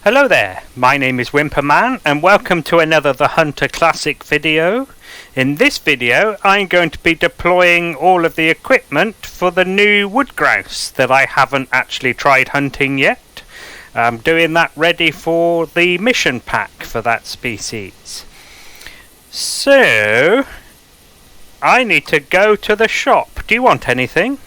Hello there, my name is Whimperman and welcome to another theHunter Classic video. In this video I'm going to be deploying all of the equipment for the new wood grouse that I haven't actually tried hunting yet. I'm doing that ready for the mission pack for that species. So, I need to go to the shop. Do you want anything?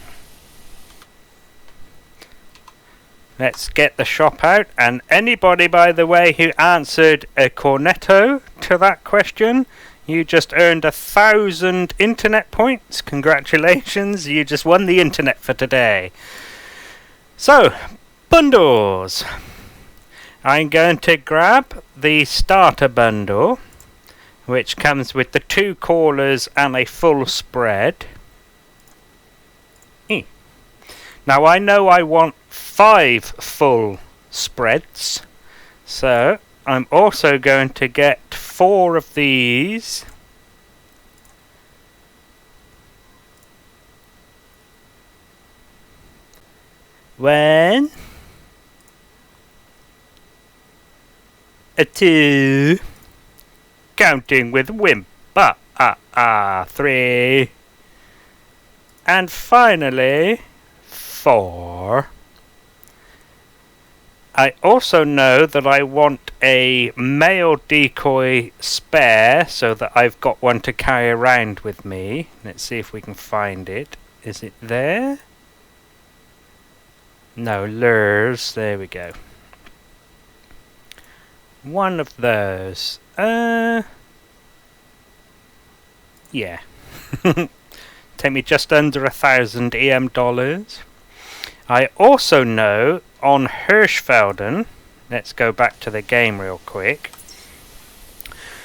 Let's get the shop out, and anybody, by the way, who answered a cornetto to that question, you just earned 1,000 internet points. Congratulations, you just won the internet for today. So, bundles. I'm going to grab the starter bundle, which comes with the 2 callers and a full spread. Now I know I want 5 full spreads, so I'm also going to get 4 of these. One, a 2, counting with Wimp, 3, and finally 4. I also know that I want a male decoy spare so that I've got one to carry around with me. Let's see if we can find it. Is it there? No, lures. There we go. One of those. Yeah. Take me just under 1,000 EM dollars. I also know on Hirschfelden, let's go back to the game real quick.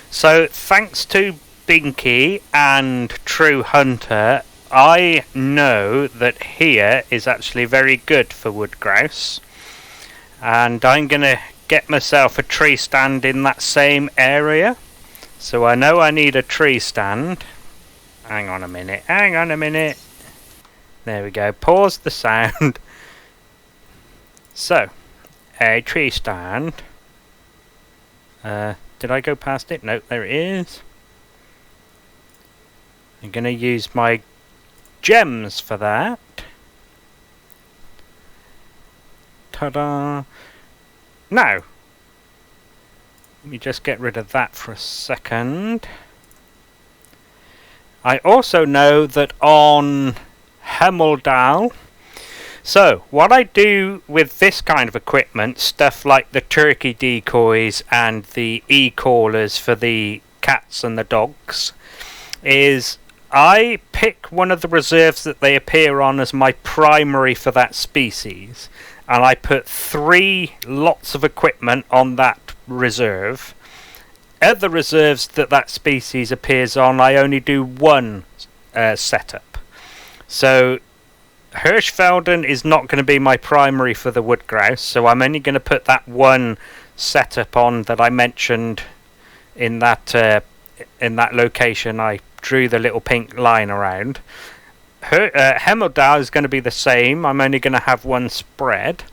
So thanks to Binky and True Hunter, I know that here is actually very good for wood grouse, and I'm gonna get myself a tree stand in that same area. So I know I need a tree stand. Hang on a minute. There we go. Pause the sound. So, a tree stand. Did I go past it? No, there it is. I'm going to use my gems for that. Ta-da! Now, let me just get rid of that for a second. I also know that on Hemmeldal, so what I do with this kind of equipment, stuff like the turkey decoys and the e-callers for the cats and the dogs, is I pick one of the reserves that they appear on as my primary for that species, and I put 3 lots of equipment on that reserve. Other reserves that species appears on, I only do 1 setup. So Hirschfelden is not going to be my primary for the wood grouse, so I'm only going to put that 1 setup on that I mentioned in that location. I drew the little pink line around. Hemmeldal is going to be the same. I'm only going to have 1 spread.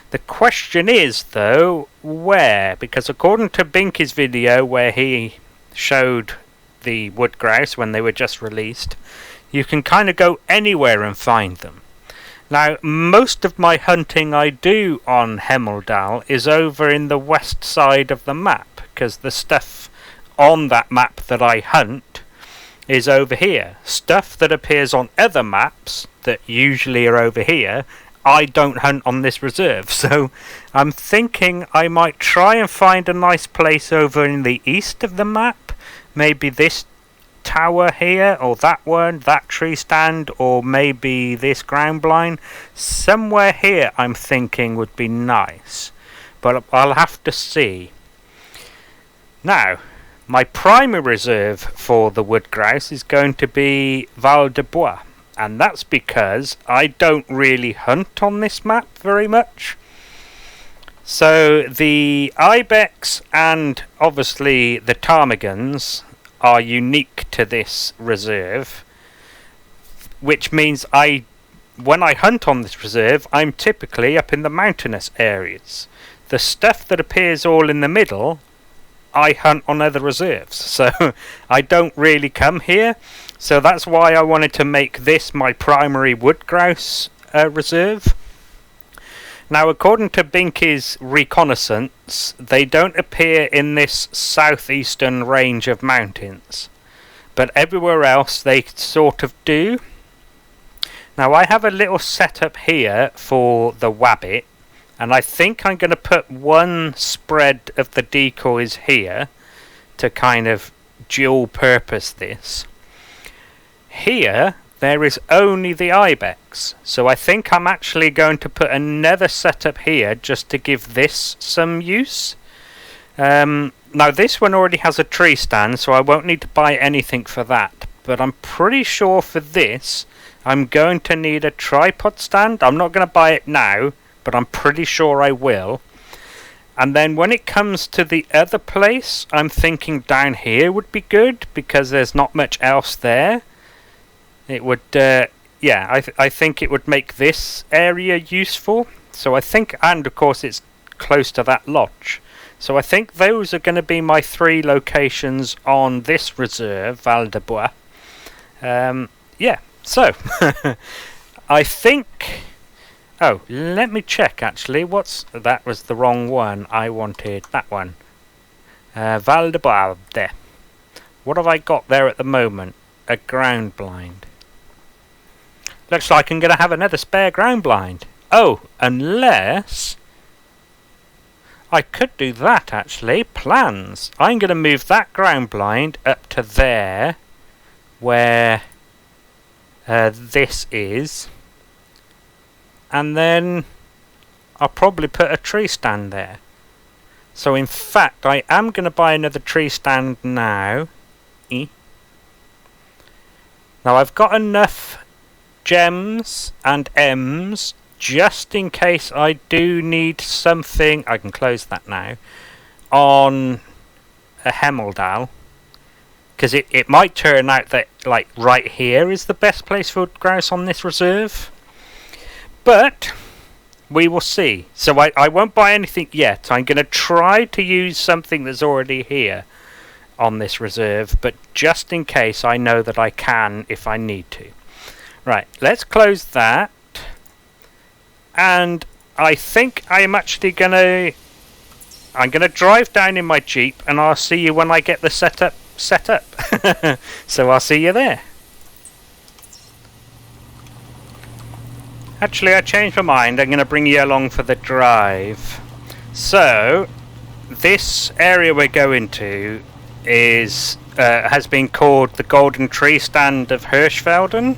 The question is, though, where? Because according to Binky's video where he showed the wood grouse when they were just released, you can kind of go anywhere and find them. Now, most of my hunting I do on Hemmeldal is over in the west side of the map, because the stuff on that map that I hunt is over here. Stuff that appears on other maps that usually are over here, I don't hunt on this reserve. So I'm thinking I might try and find a nice place over in the east of the map. Maybe this tower here, or that one, that tree stand, or maybe this ground blind. Somewhere here I'm thinking would be nice, but I'll have to see. Now, my primary reserve for the wood grouse is going to be Val-des-Bois, and that's because I don't really hunt on this map very much. So the ibex and obviously the ptarmigans are unique to this reserve, which means when I hunt on this reserve, I'm typically up in the mountainous areas. The stuff that appears all in the middle, I hunt on other reserves, so I don't really come here. So that's why I wanted to make this my primary wood grouse reserve. Now, according to Binky's reconnaissance, they don't appear in this southeastern range of mountains, but everywhere else they sort of do. Now, I have a little setup here for the wabbit, and I think I'm going to put one spread of the decoys here to kind of dual purpose this. Here there is only the ibex, so I think I'm actually going to put another setup here just to give this some use. Now this one already has a tree stand, so I won't need to buy anything for that, but I'm pretty sure for this I'm going to need a tripod stand. I'm not going to buy it now, but I'm pretty sure I will. And then when it comes to the other place, I'm thinking down here would be good, because there's not much else there. It would, yeah, I think it would make this area useful. So I think, and of course it's close to that lodge. So I think those are going to be my 3 locations on this reserve, Val-des-Bois. Yeah, so I think... Oh, let me check actually. That was the wrong one. I wanted that one. Val-des-Bois there. What have I got there at the moment? A ground blind. Looks like I'm going to have another spare ground blind. Oh, unless... I could do that actually. Plans. I'm going to move that ground blind up to there, where this is. And then I'll probably put a tree stand there. So in fact, I am going to buy another tree stand now. Now I've got enough gems and M's just in case I do need something. I can close that now. On a Hemmeldal. Because it might turn out that like right here is the best place for grouse on this reserve. But we will see. So I won't buy anything yet. I'm going to try to use something that's already here on this reserve, but just in case I know that I can if I need to. Right, let's close that. And I think I'm actually going to... I'm going to drive down in my Jeep, and I'll see you when I get the setup set up. So I'll see you there. Actually, I changed my mind. I'm going to bring you along for the drive. So, this area we're going to is has been called the Golden Tree Stand of Hirschfelden.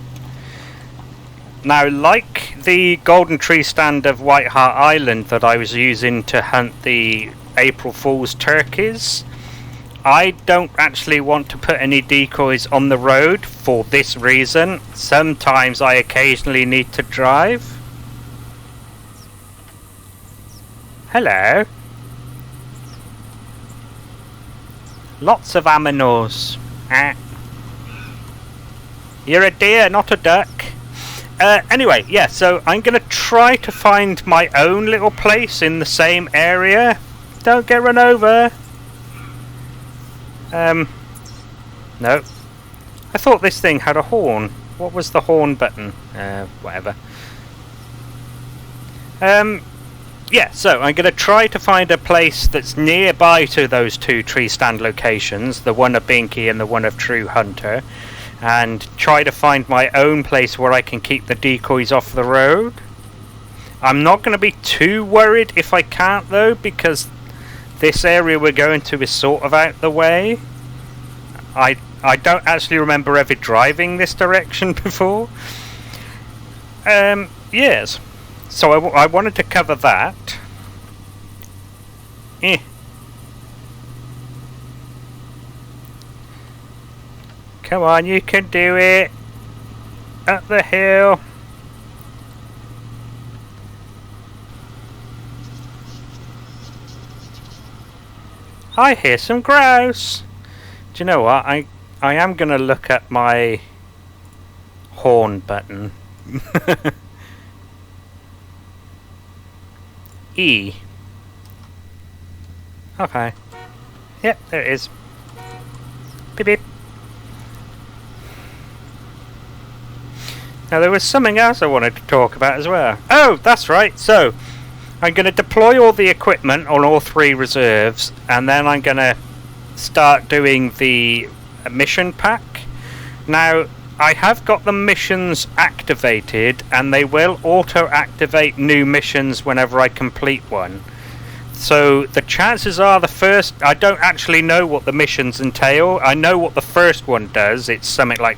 Now, like the Golden Tree Stand of White Hart Island that I was using to hunt the April Fool's turkeys, I don't actually want to put any decoys on the road for this reason. Sometimes I occasionally need to drive. Hello. Lots of aminos. You're a deer, not a duck. Anyway, yeah, so I'm going to try to find my own little place in the same area. Don't get run over. No. I thought this thing had a horn. What was the horn button? Whatever. Yeah, so I'm going to try to find a place that's nearby to those 2 tree stand locations, the one of Binky and the one of True Hunter, and try to find my own place where I can keep the decoys off the road. I'm not going to be too worried if I can't though, because this area we're going to is sort of out the way. I don't actually remember ever driving this direction before. Yes. So I wanted to cover that. Come on, you can do it. Up the hill. I hear some grouse. Do you know what? I am going to look at my horn button. E. Okay. Yep, there it is. Beep beep. Now there was something else I wanted to talk about as well. Oh, that's right. So, I'm going to deploy all the equipment on all 3 reserves, and then I'm going to start doing the mission pack. Now, I have got the missions activated, and they will auto-activate new missions whenever I complete one. So the chances are the first... I don't actually know what the missions entail. I know what the first one does. It's something like...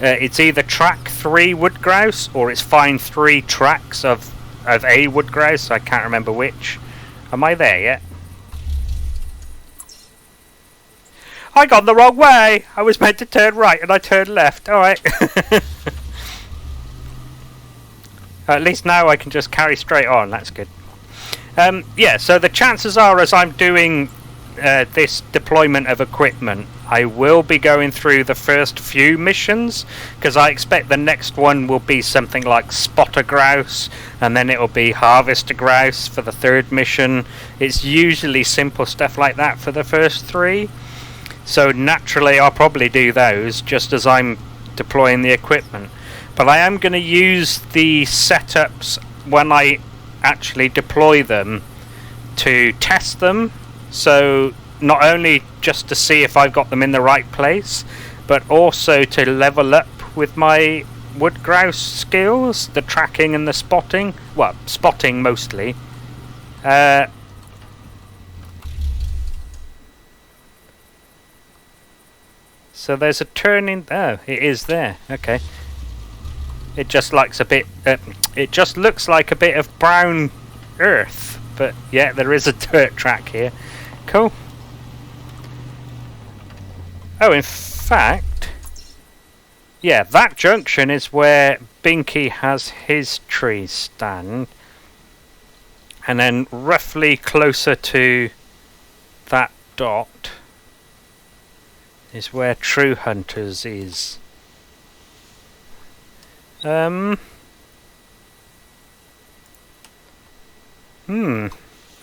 it's either track 3 wood grouse, or it's find 3 tracks of a wood grouse. I can't remember which. Am I there yet? I got the wrong way! I was meant to turn right and I turned left. Alright. At least now I can just carry straight on. That's good. Yeah, so the chances are, as I'm doing this deployment of equipment, I will be going through the first few missions, because I expect the next one will be something like spot a grouse, and then it'll be harvest a grouse for the 3rd mission. It's usually simple stuff like that for the first 3. So naturally I'll probably do those just as I'm deploying the equipment. But I am going to use the setups when I actually deploy them to test them. So not only just to see if I've got them in the right place, but also to level up with my wood grouse skills, the tracking and the spotting. Well, spotting mostly. So there's a turning. Oh, it is there. Okay. It just likes a bit. It just looks like a bit of brown earth, but yeah, there is a dirt track here. Cool. Oh, in fact, yeah, that junction is where Binky has his tree stand, and then roughly closer to that dot is where True Hunters is.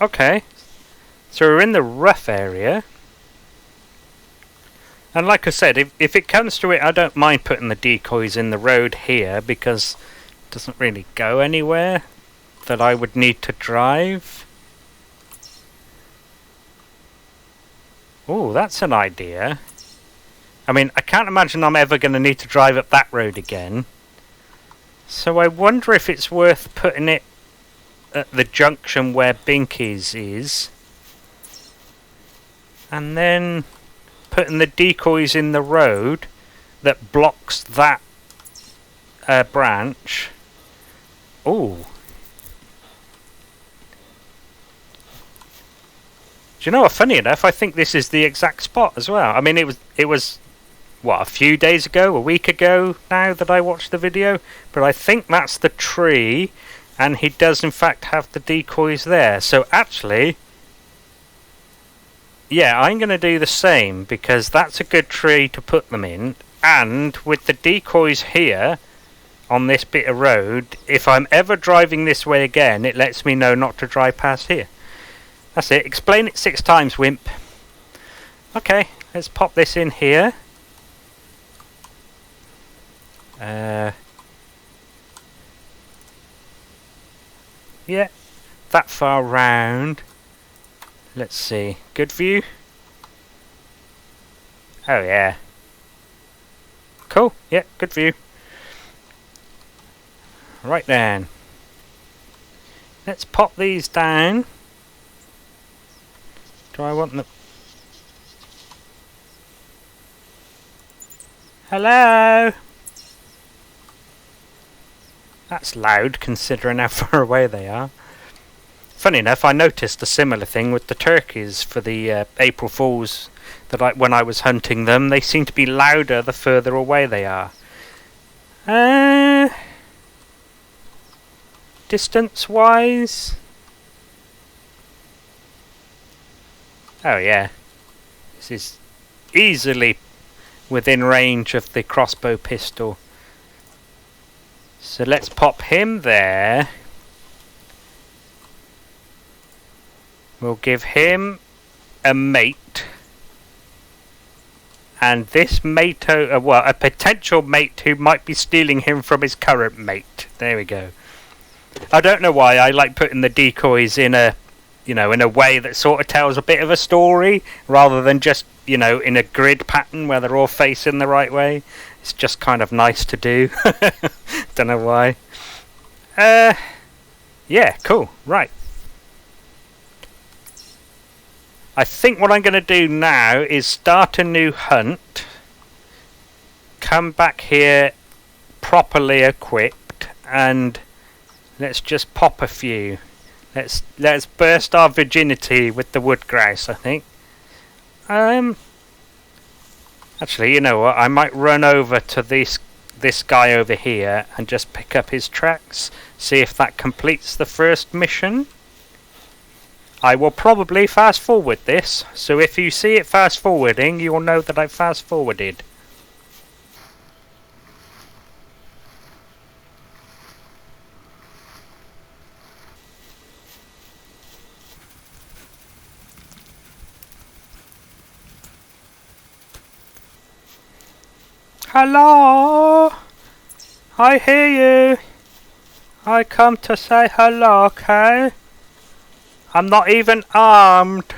Okay. So we're in the rough area. And like I said, if it comes to it, I don't mind putting the decoys in the road here, because it doesn't really go anywhere that I would need to drive. Oh, that's an idea. I mean, I can't imagine I'm ever going to need to drive up that road again. So I wonder if it's worth putting it at the junction where Binky's is, and then putting the decoys in the road that blocks that branch. Ooh. Do you know what? Funny enough, I think this is the exact spot as well. I mean, it was what, a few days ago, a week ago now that I watched the video, but I think that's the tree, and he does in fact have the decoys there. So actually, yeah, I'm going to do the same, because that's a good tree to put them in, and with the decoys here on this bit of road, if I'm ever driving this way again, it lets me know not to drive past here. That's it. Explain it 6 times, wimp. Okay, let's pop this in here. Yeah, that far round. Let's see. Good view? Oh yeah. Cool. Yeah, good view. Right then. Let's pop these down. Do I want the... Hello? That's loud, considering how far away they are. Funny enough, I noticed a similar thing with the turkeys for the April Fools. That when I was hunting them, they seem to be louder the further away they are. Distance-wise... Oh yeah. This is easily within range of the crossbow pistol. So let's pop him there. We'll give him a mate, and this mate, well, a potential mate who might be stealing him from his current mate. There we go. I don't know why I like putting the decoys in a, you know, in a way that sort of tells a bit of a story rather than just, you know, in a grid pattern where they're all facing the right way. It's just kind of nice to do. Don't know why. Yeah, cool. Right. I think what I'm going to do now is start a new hunt. Come back here properly equipped and let's just pop a few. Let's burst our virginity with the wood grouse, I think. Actually, you know what? I might run over to this guy over here and just pick up his tracks. See if that completes the first mission. I will probably fast forward this, so if you see it fast forwarding, you'll know that I fast forwarded. Hello! I hear you! I come to say hello, okay? I'm not even armed,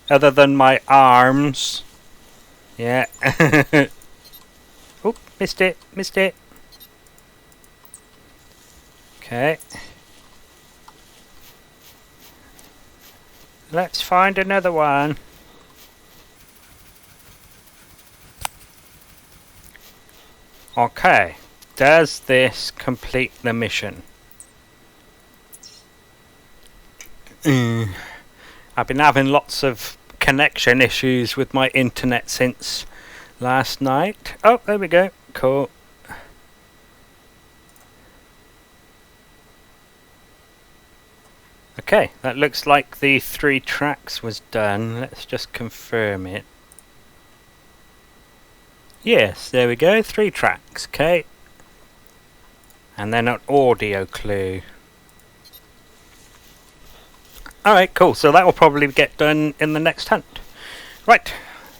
other than my arms. Yeah. Oh, missed it. Okay. Let's find another one. Okay. Does this complete the mission? I've been having lots of connection issues with my internet since last night. Oh, there we go. Cool. Okay, that looks like the 3 tracks was done. Let's just confirm it. Yes, there we go. 3 tracks. Okay. And then an audio clue. Alright, cool. So that will probably get done in the next hunt. Right,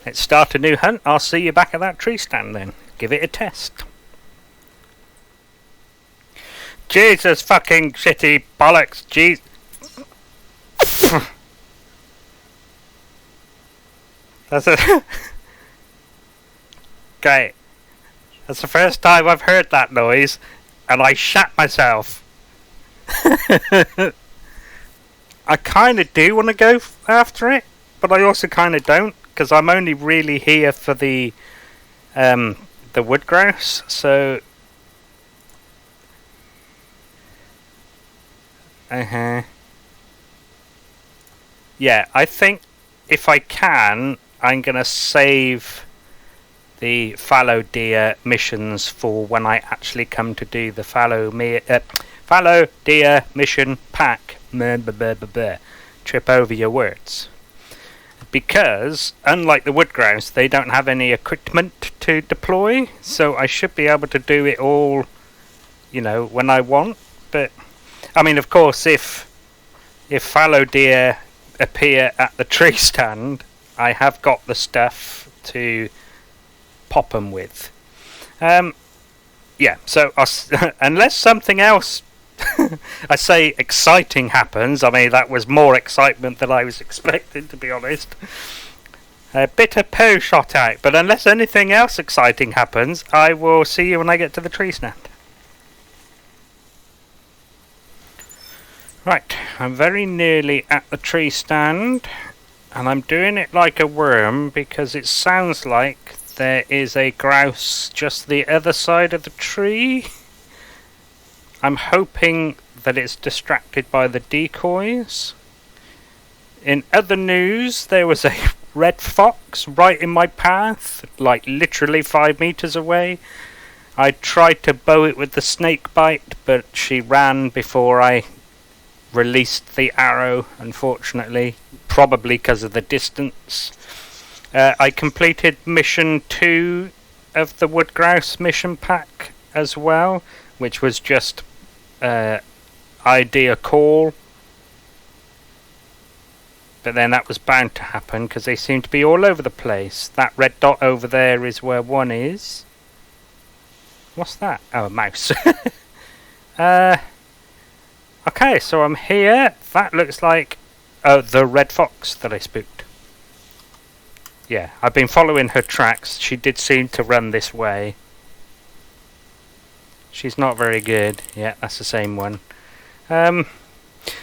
let's start a new hunt. I'll see you back at that tree stand then. Give it a test. Jesus fucking shitty bollocks. Jeez. That's a... Great. That's the first time I've heard that noise, and I shat myself. I kind of do want to go after it, but I also kind of don't, because I'm only really here for the wood grouse. So, yeah, I think if I can, I'm gonna save the fallow deer missions for when I actually come to do the fallow deer mission pack. Trip over your words. Because, unlike the wood grouse, they don't have any equipment to deploy, so I should be able to do it all, you know, when I want. But, I mean, of course, if fallow deer appear at the tree stand, I have got the stuff to pop them with. Yeah, so unless something else I say exciting happens, I mean that was more excitement than I was expecting, to be honest. A bit of poo shot out, but unless anything else exciting happens, I will see you when I get to the tree stand. Right, I'm very nearly at the tree stand, and I'm doing it like a worm because it sounds like there is a grouse just the other side of the tree. I'm hoping that it's distracted by the decoys. In other news, there was a red fox right in my path, like literally 5 meters away. I tried to bow it with the snake bite, but she ran before I released the arrow, unfortunately, probably because of the distance. I completed mission 2 of the wood grouse mission pack as well, which was just ID a call. But then that was bound to happen because they seem to be all over the place. That red dot over there is where one is. What's that? Oh, a mouse. Okay, so I'm here. That looks like the red fox that I spooked. Yeah, I've been following her tracks. She did seem to run this way. She's not very good. Yeah, that's the same one.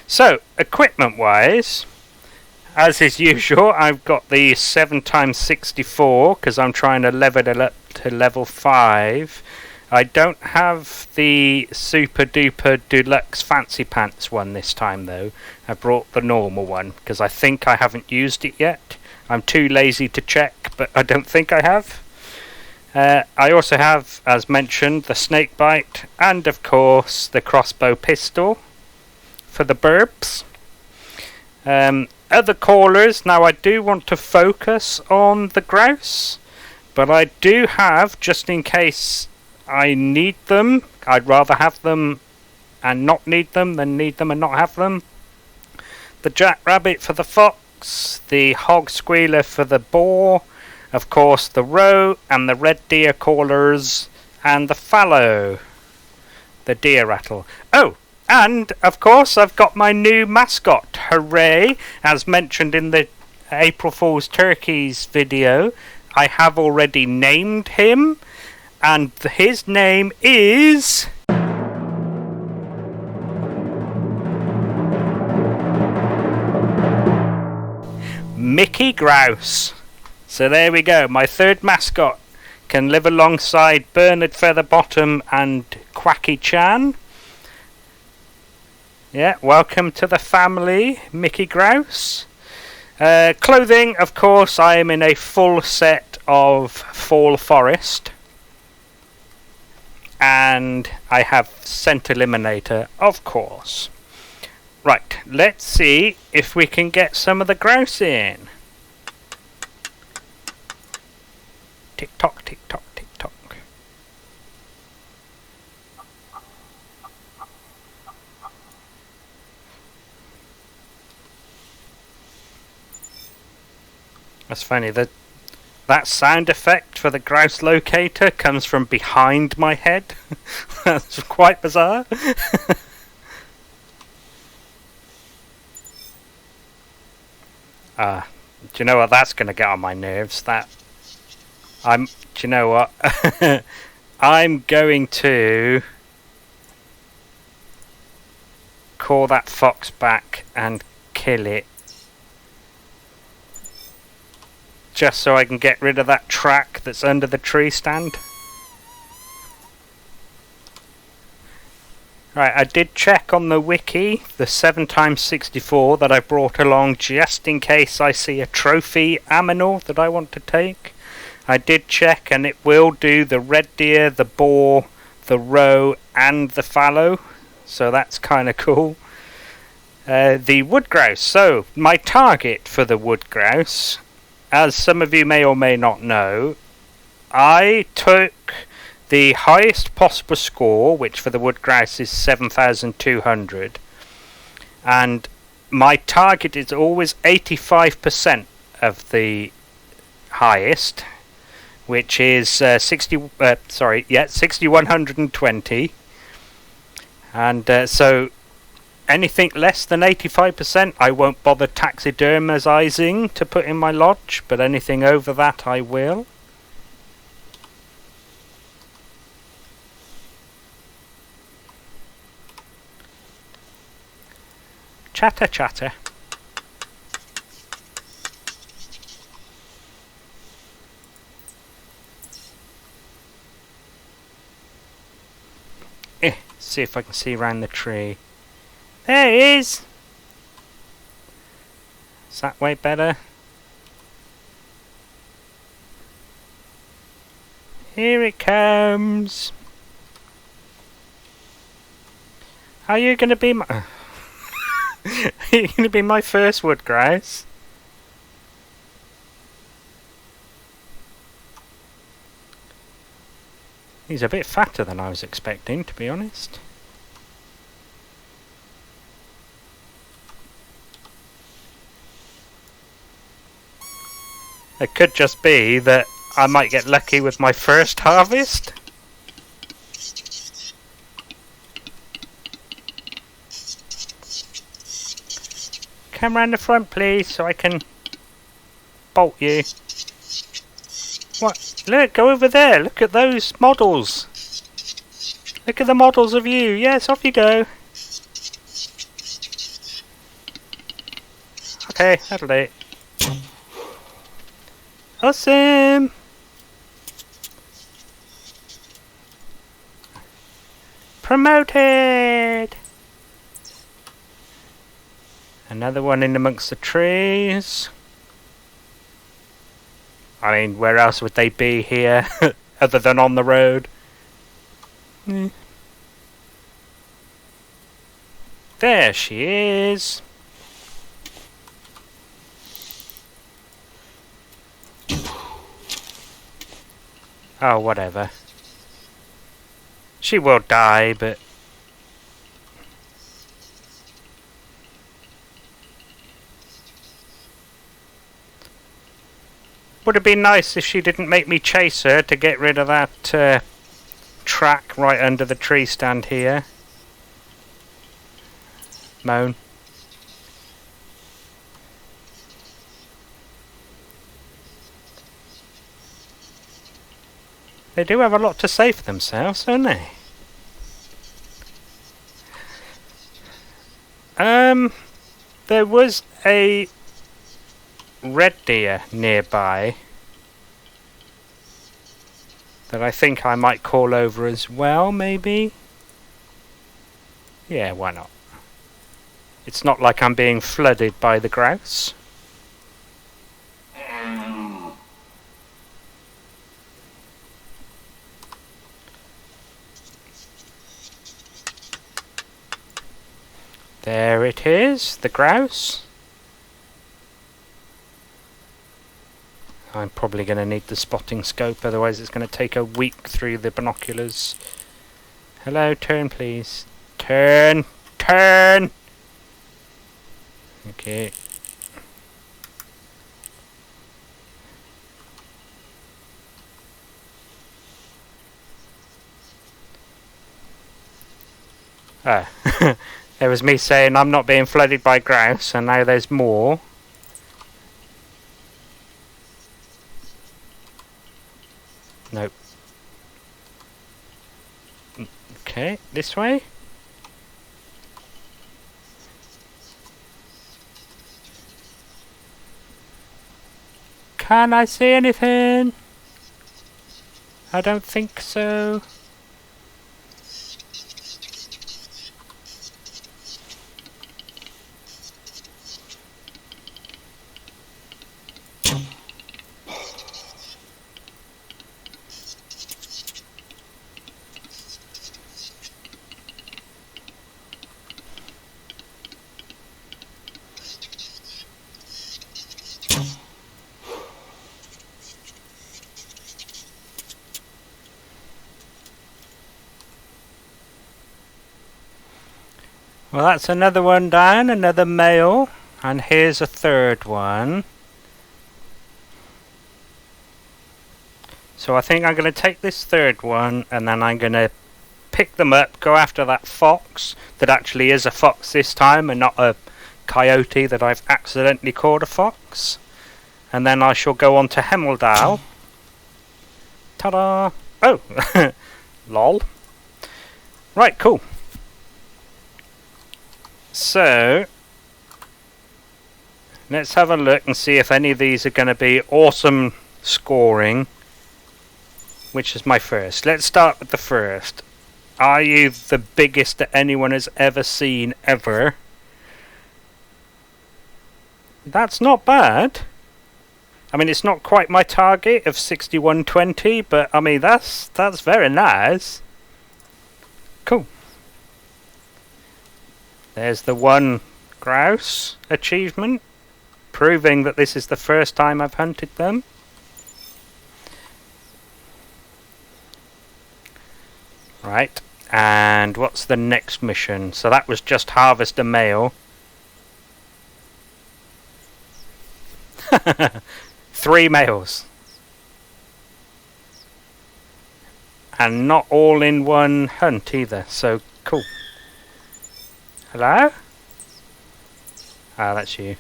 So, equipment-wise, as is usual, I've got the 7x64 because I'm trying to level it up to level 5. I don't have the super duper deluxe fancy pants one this time though. I brought the normal one because I think I haven't used it yet. I'm too lazy to check, but I don't think I have. I also have, as mentioned, the snakebite and of course the crossbow pistol for the burbs. Other callers, now I do want to focus on the grouse, but I do have, just in case I need them, I'd rather have them and not need them than need them and not have them. The jackrabbit for the fox, the hog squealer for the boar, of course the roe and the red deer callers, and the fallow, the deer rattle. Oh! And, of course, I've got my new mascot, hooray! As mentioned in the April Fool's Turkeys video, I have already named him, and his name is... Mickey Grouse. So there we go, my third mascot can live alongside Bernard Featherbottom and Quacky Chan. Yeah, welcome to the family, Mickey Grouse. Clothing, of course, I am in a full set of Fall Forest. And I have Scent Eliminator, of course. Right, let's see if we can get some of the grouse in. Tick tock, tick tock, tick tock. That's funny, that sound effect for the grouse locator comes from behind my head. That's quite bizarre. Do you know what, that's going to get on my nerves? Do you know what? I'm going to call that fox back and kill it. Just so I can get rid of that track that's under the tree stand. Right, I did check on the wiki, the 7x64 that I brought along just in case I see a trophy aminal that I want to take. I did check and it will do the red deer, the boar, the roe and the fallow. So that's kind of cool. The wood grouse. So, my target for the wood grouse, as some of you may or may not know, I took the highest possible score, which for the wood grouse is 7,200, and my target is always 85% of the highest, which is 6,120, and so anything less than 85% I won't bother taxidermizing to put in my lodge, but anything over that I will. Chatter chatter. See if I can see around the tree. There it is! Is that way better? Here it comes! Are you going to be my... Are you going to be my first wood grouse? He's a bit fatter than I was expecting, to be honest. It could just be that I might get lucky with my first harvest. Come round the front, please, so I can bolt you. What? Look, go over there. Look at those models. Look at the models of you. Yes, off you go. Okay, that'll do it. Awesome! Promoted! Another one in amongst the trees. I mean, where else would they be here other than on the road? There she is. Oh, whatever. She will die, but... would have been nice if she didn't make me chase her to get rid of that track right under the tree stand here. Moan. They do have a lot to say for themselves, don't they? There was a red deer nearby that I think I might call over as well, maybe? Yeah, why not? It's not like I'm being flooded by the grouse. There it is, the grouse. I'm probably going to need the spotting scope, otherwise it's going to take a week through the binoculars. Hello, turn please. Turn! Turn! Okay. Ah. There was me saying I'm not being flooded by grouse, and now there's more. Nope. Okay, this way. Can I see anything? I don't think so. Well, that's another one down, another male, and here's a third one. So I think I'm going to take this third one, and then I'm going to pick them up, go after that fox, that actually is a fox this time, and not a coyote that I've accidentally called a fox. And then I shall go on to Hemmeldal. Ta-da! Oh! Lol. Right, cool. So, let's have a look and see if any of these are going to be awesome scoring. Which is my first? Let's start with the first. Are you the biggest that anyone has ever seen, ever? That's not bad. I mean, it's not quite my target of 6120, but I mean, that's very nice. Cool. There's the one grouse achievement, proving that this is the first time I've hunted them. Right, and what's the next mission? So that was just harvest a male. 3 males. And not all in one hunt either, so cool. Hello? Ah, that's you.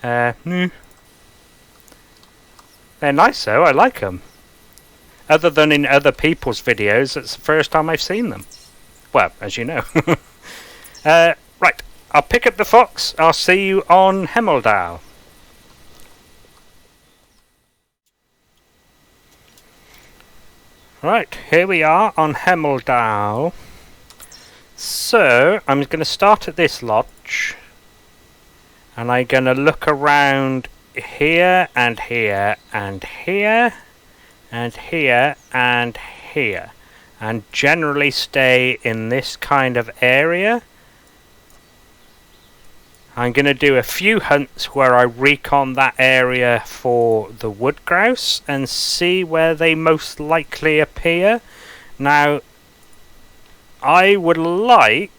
They're nice though, I like them. Other than in other people's videos, it's the first time I've seen them. Well, as you know. Right, I'll pick up the fox. I'll see you on Hemmeldal. Right, here we are on Hemmeldal. So, I'm going to start at this lodge. And I'm going to look around here and here and here and here and here. And generally stay in this kind of area. I'm going to do a few hunts where I recon that area for the wood grouse and see where they most likely appear. Now, I would like,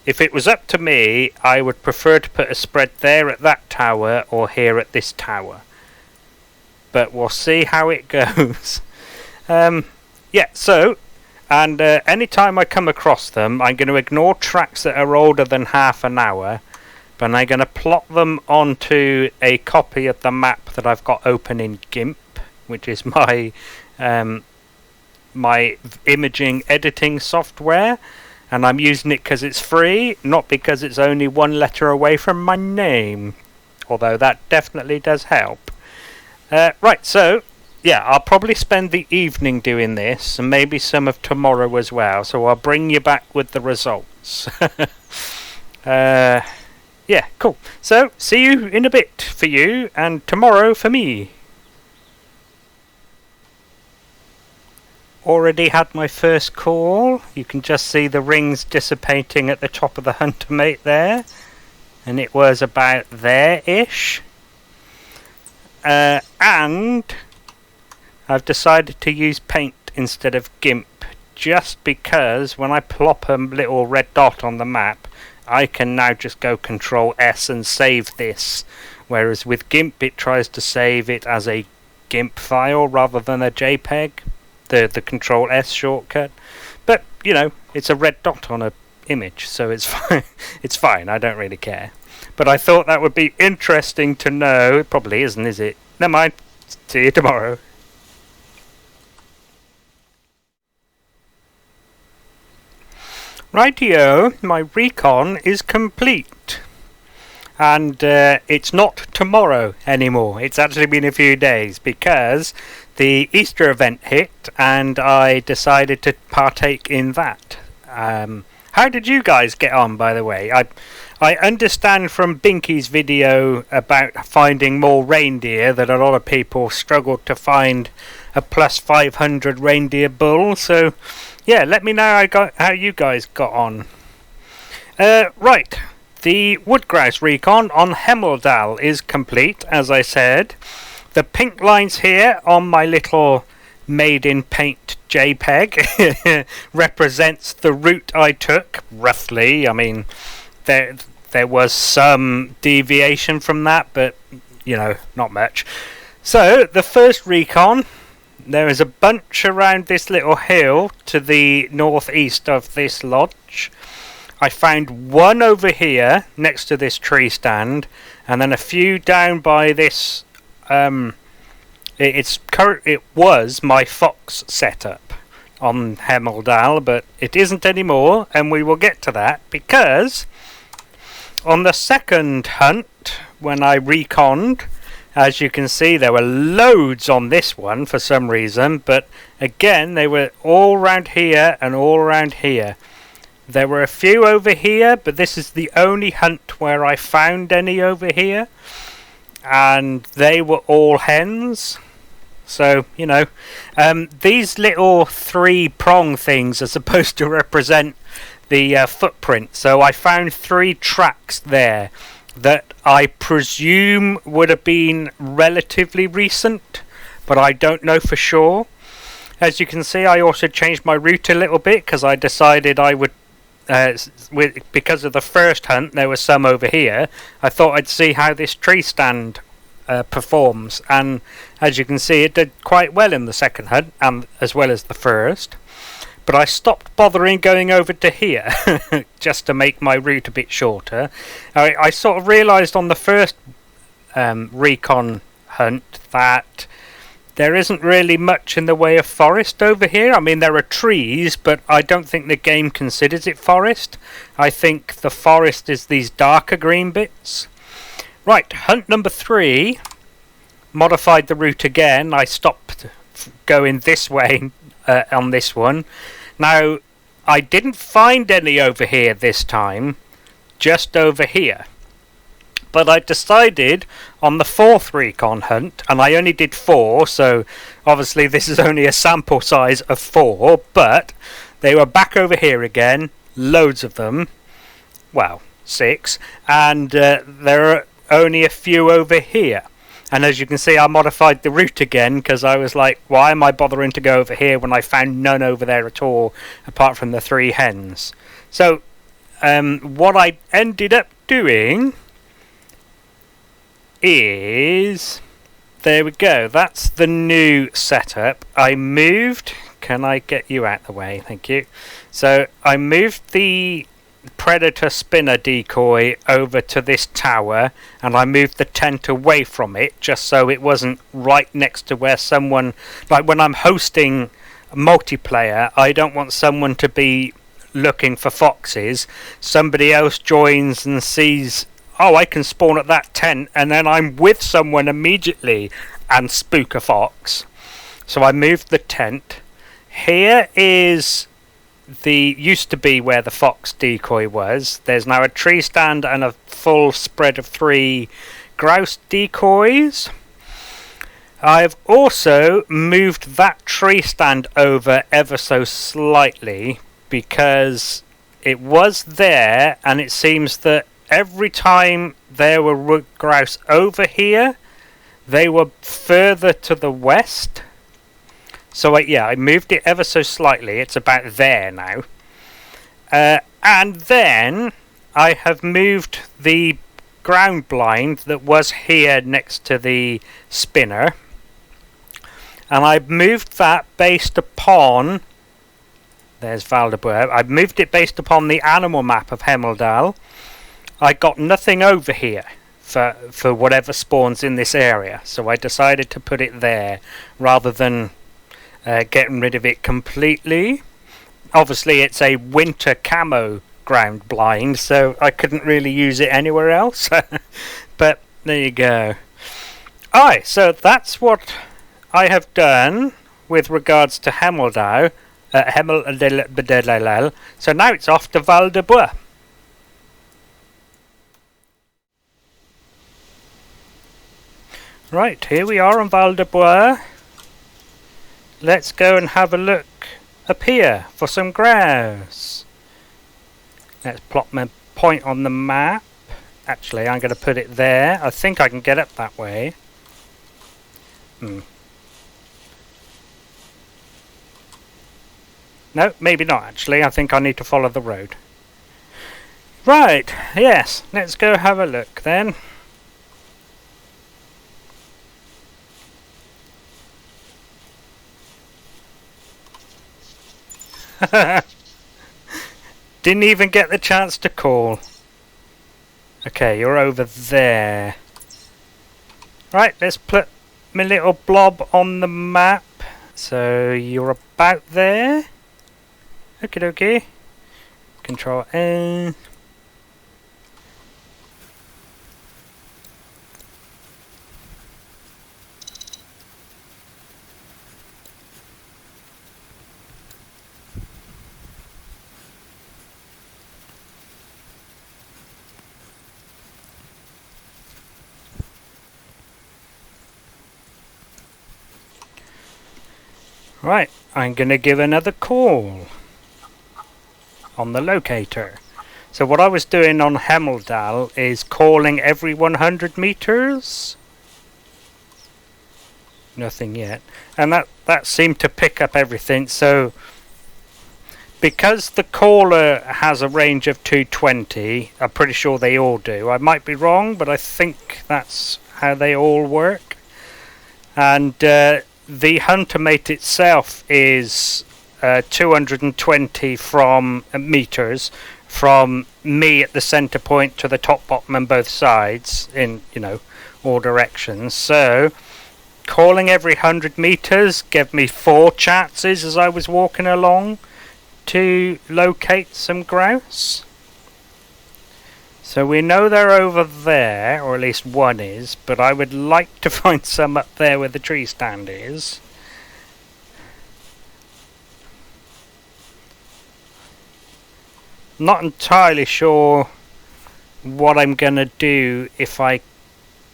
if it was up to me, I would prefer to put a spread there at that tower or here at this tower. But we'll see how it goes. Yeah, so, and anytime I come across them, I'm going to ignore tracks that are older than half an hour, but I'm going to plot them onto a copy of the map that I've got open in GIMP, which is my my imaging editing software, and I'm using it because it's free, not because it's only one letter away from my name, although that definitely does help. Right, so yeah, I'll probably spend the evening doing this, and maybe some of tomorrow as well, so I'll bring you back with the results. Yeah, cool. So, see you in a bit for you, and tomorrow for me. Already had my first call. You can just see the rings dissipating at the top of the hunter mate there. And it was about there-ish. And I've decided to use paint instead of GIMP, just because when I plop a little red dot on the map, I can now just go Control S and save this, whereas with GIMP it tries to save it as a GIMP file rather than a JPEG, the Control S shortcut. But you know, it's a red dot on a image, so it's fine. It's fine, I don't really care. But I thought that would be interesting to know. It probably isn't, is it? Never mind. See you tomorrow. Rightio, my recon is complete. And it's not tomorrow anymore. It's actually been a few days because the Easter event hit and I decided to partake in that. How did you guys get on, by the way? I understand from Binky's video about finding more reindeer that a lot of people struggled to find a plus 500 reindeer bull, so yeah, let me know how you guys got on. Right, the wood grouse recon on Hemmeldal is complete, as I said. The pink lines here on my little made in paint JPEG represents the route I took, roughly. I mean, there was some deviation from that, but you know, not much. So the first recon, there is a bunch around this little hill to the northeast of this lodge. I found one over here next to this tree stand, and then a few down by this. It was my fox setup on Hemmeldal, but it isn't anymore, and we will get to that because on the second hunt, when I reconned, as you can see, there were loads on this one for some reason, but again, they were all around here and all around here. There were a few over here, but this is the only hunt where I found any over here, and they were all hens. So, you know, these little 3-prong things are supposed to represent the footprint. So I found 3 tracks there that I presume would have been relatively recent, but I don't know for sure. As you can see, I also changed my route a little bit because I decided I would because of the first hunt, there were some over here. I thought I'd see how this tree stand performs, and as you can see, it did quite well in the second hunt, and as well as the first. But I stopped bothering going over to here just to make my route a bit shorter. I sort of realised on the first recon hunt that there isn't really much in the way of forest over here. I mean, there are trees, but I don't think the game considers it forest. I think the forest is these darker green bits. Right, hunt number 3. Modified the route again. I stopped going this way on this one. Now, I didn't find any over here this time, just over here. But I decided on the 4th recon hunt, and I only did 4, so obviously this is only a sample size of 4, but they were back over here again, loads of them, well, 6, and there are only a few over here. And as you can see, I modified the route again because I was like, why am I bothering to go over here when I found none over there at all, apart from the 3 hens? So what I ended up doing is, there we go, that's the new setup. I moved, can I get you out the way, thank you. So I moved the predator spinner decoy over to this tower, and I moved the tent away from it just so it wasn't right next to where someone, like when I'm hosting multiplayer, I don't want someone to be looking for foxes, somebody else joins and sees, oh, I can spawn at that tent, and then I'm with someone immediately and spook a fox. So I moved the tent. Here is the used to be where the fox decoy was. There's now a tree stand and a full spread of 3 grouse decoys. I've also moved that tree stand over ever so slightly because it was there, and it seems that every time there were wood grouse over here, they were further to the west. So I moved it ever so slightly. It's about there now. And then I have moved the ground blind that was here next to the spinner. And I've moved that based upon, there's Val-des-Bois, I've moved it based upon the animal map of Hemmeldal. I got nothing over here for whatever spawns in this area. So I decided to put it there rather than getting rid of it completely. Obviously it's a winter camo ground blind, so I couldn't really use it anywhere else. But there you go. Alright, so that's what I have done with regards to Hemmeldal. So now it's off to Val-des-Bois. Right, here we are on Val-des-Bois. Let's go and have a look up here for some grouse. Let's plot my point on the map. Actually, I'm going to put it there. I think I can get up that way. No, maybe not actually. I think I need to follow the road. Right, yes. Let's go have a look then. Didn't even get the chance to call. Okay, you're over there. Right, let's put my little blob on the map. So you're about there. Okie dokie. Control N. Right, I'm going to give another call on the locator. So what I was doing on Hemmeldal is calling every 100 meters. Nothing yet. And that seemed to pick up everything. So because the caller has a range of 220, I'm pretty sure they all do. I might be wrong, but I think that's how they all work. And the Hunter mate itself is 220 from meters from me at the center point to the top, bottom, and both sides in, you know, all directions. So calling every 100 meters gave me 4 chances as I was walking along to locate some grouse. So we know they're over there, or at least one is, but I would like to find some up there where the tree stand is. Not entirely sure what I'm gonna do if I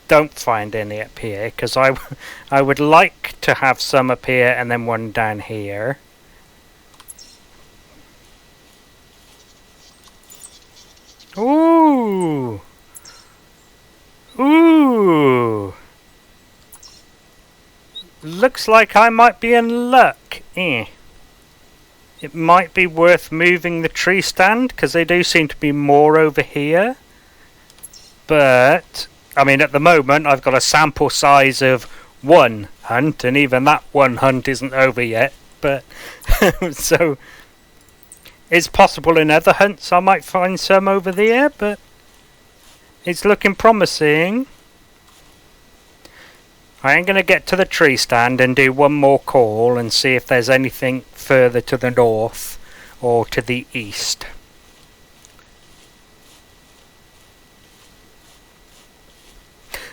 don't find any up here, because I would like to have some up here and then one down here. Ooh! Ooh! Looks like I might be in luck. It might be worth moving the tree stand, because they do seem to be more over here. But, I mean, at the moment I've got a sample size of 1 hunt, and even that 1 hunt isn't over yet. But, so, it's possible in other hunts I might find some over there, but it's looking promising. I am going to get to the tree stand and do one more call and see if there's anything further to the north or to the east.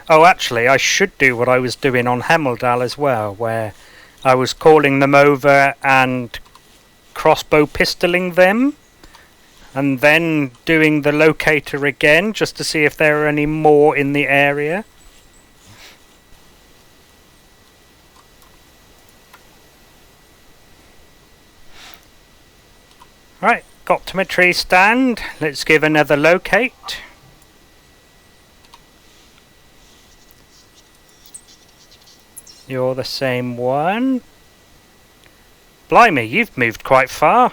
Oh, actually, I should do what I was doing on Hemmeldal as well, where I was calling them over and crossbow pistoling them, and then doing the locator again just to see if there are any more in the area. Right, got to my tree stand. Let's give another locate. You're the same one. Blimey, you've moved quite far.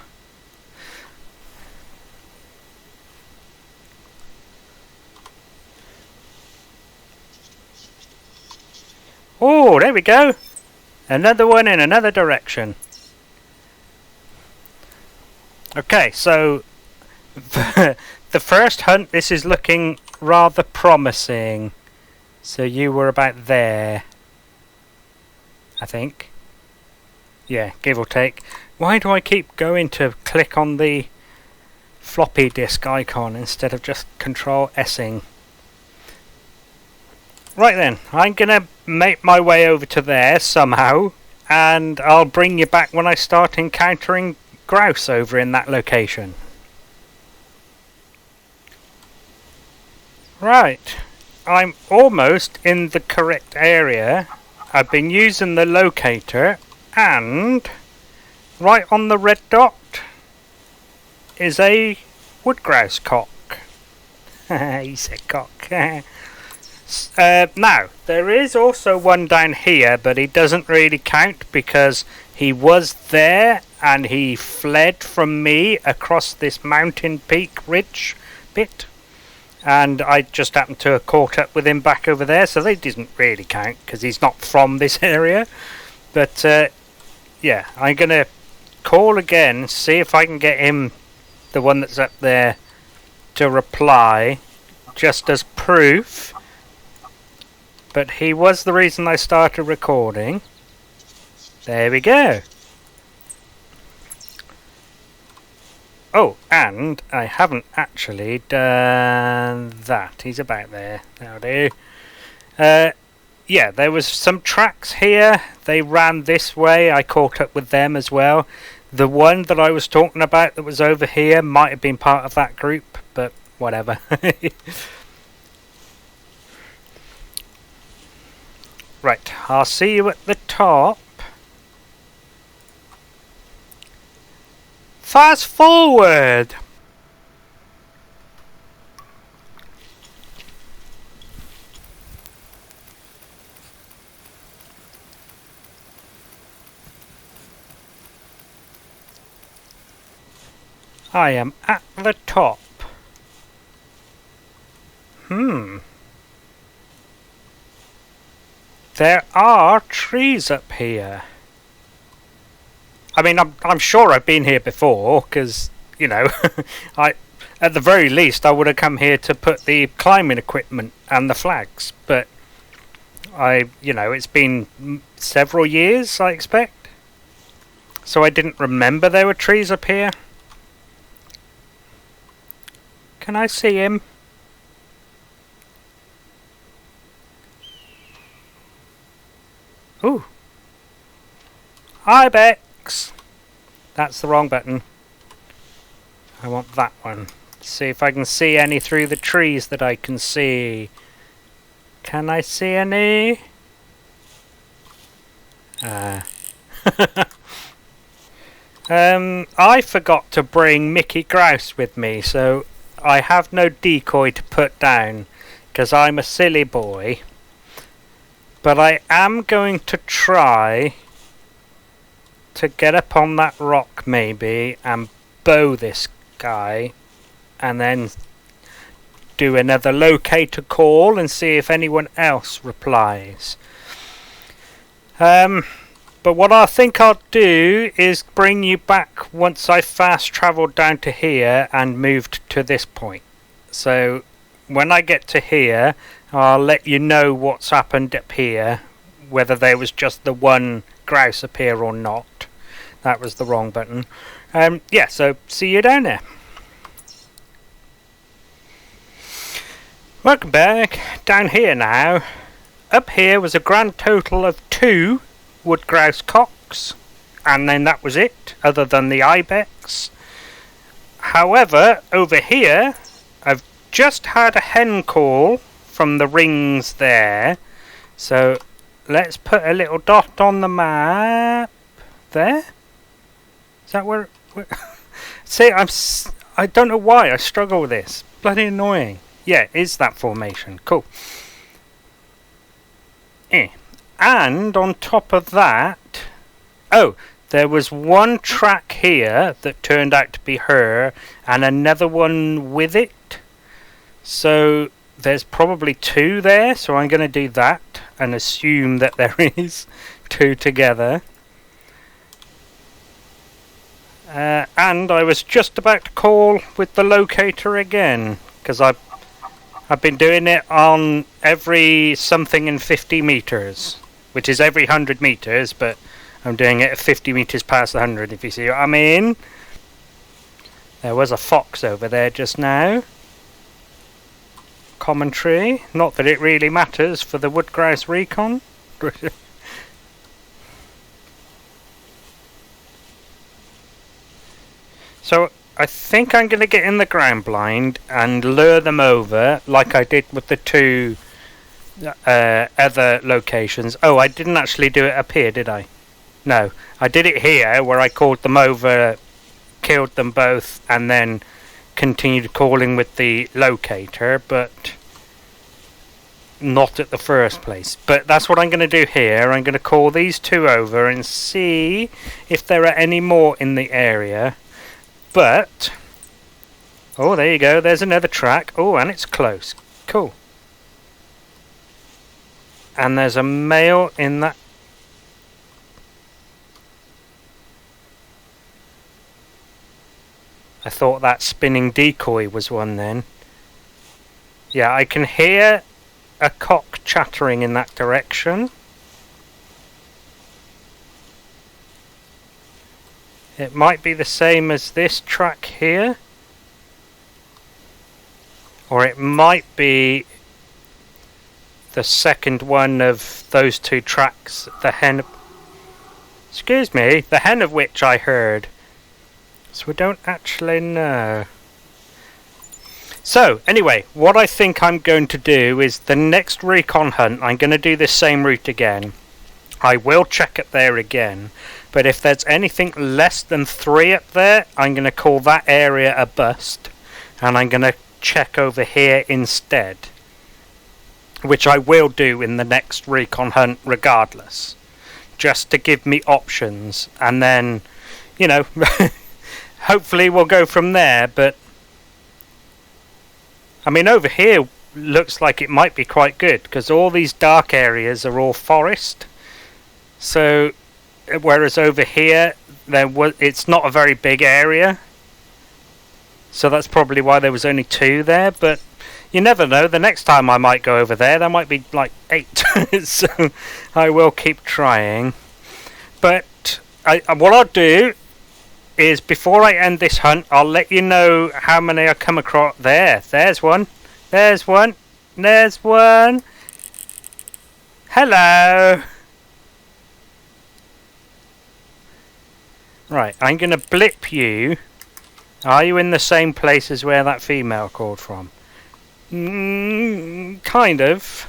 Oh, there we go. Another one in another direction. Okay, so the first hunt, this is looking rather promising. So you were about there, I think. Yeah, give or take. Why do I keep going to click on the floppy disk icon instead of just Control-S-ing? Right then, I'm gonna make my way over to there somehow, and I'll bring you back when I start encountering grouse over in that location. Right, I'm almost in the correct area. I've been using the locator, and right on the red dot is a wood grouse cock. He said cock. Now, there is also one down here, but he doesn't really count because he was there and he fled from me across this mountain peak ridge bit, and I just happened to have caught up with him back over there, so they didn't really count because he's not from this area. But yeah, I'm gonna call again, see if I can get him, the one that's up there, to reply just as proof. But he was the reason I started recording. There we go. Oh, and I haven't actually done that. He's about there. That'll do. Yeah, there was some tracks here. They ran this way. I caught up with them as well. The one that I was talking about that was over here might have been part of that group, but whatever. Right, I'll see you at the top. Fast forward! I am at the top. There are trees up here. I mean, I'm sure I've been here before, because, you know, at the very least, I would have come here to put the climbing equipment and the flags, but you know, it's been several years, I expect, so I didn't remember there were trees up here. Can I see him? Ooh. Ibex! That's the wrong button. I want that one. See if I can see any through the trees that I can see. Can I see any? I forgot to bring Mickey Grouse with me, so I have no decoy to put down, because I'm a silly boy. But I am going to try to get up on that rock maybe and bow this guy and then do another locator call and see if anyone else replies. But what I think I'll do is bring you back once I've fast travelled down to here and moved to this point. So when I get to here, I'll let you know what's happened up here, whether there was just the one grouse up here or not. That was the wrong button. Yeah, so see you down there. Welcome back. Down here now. Up here was a grand total of 2 wood grouse cocks, and then that was it, other than the ibex. However, over here, I've just had a hen call from the rings there, so let's put a little dot on the map there. Is that where see, I don't know why I struggle with this. Bloody annoying. Yeah, is that formation. Cool. And on top of that, oh, there was one track here that turned out to be her and another one with it. So there's probably 2 there, so I'm going to do that and assume that there is 2 together. And I was just about to call with the locator again, because I've been doing it on every something in 50 meters, which is every 100 meters, but I'm doing it at 50 meters past the 100, if you see what I mean. There was a fox over there just now. Commentary, not that it really matters for the Wood Grouse Recon. So I think I'm going to get in the ground blind and lure them over like I did with the 2 other locations. Oh, I didn't actually do it up here, did I? No, I did it here where I called them over, killed them both, and then continued calling with the locator, but not at the first place. But that's what I'm going to do here. I'm going to call these 2 over and see if there are any more in the area. But oh, there you go, there's another track. Oh, and it's close. Cool. And there's a male in that. I thought that spinning decoy was one then. Yeah, I can hear a cock chattering in that direction. It might be the same as this track here. Or it might be the second one of those 2 tracks, the hen... Excuse me, the hen of which I heard. So we don't actually know. So, anyway, what I think I'm going to do is the next recon hunt, I'm going to do this same route again. I will check it there again. But if there's anything less than 3 up there, I'm going to call that area a bust. And I'm going to check over here instead. Which I will do in the next recon hunt regardless. Just to give me options. And then, you know, hopefully we'll go from there. But I mean, over here looks like it might be quite good because all these dark areas are all forest. So whereas over here it's not a very big area, so that's probably why there was only 2 there. But you never know, the next time I might go over there might be like 8. So I will keep trying. But what I'll do is, before I end this hunt, I'll let you know how many I come across. There's one. There's one. There's one. Hello. Right, I'm going to blip you. Are you in the same place as where that female called from? Kind of.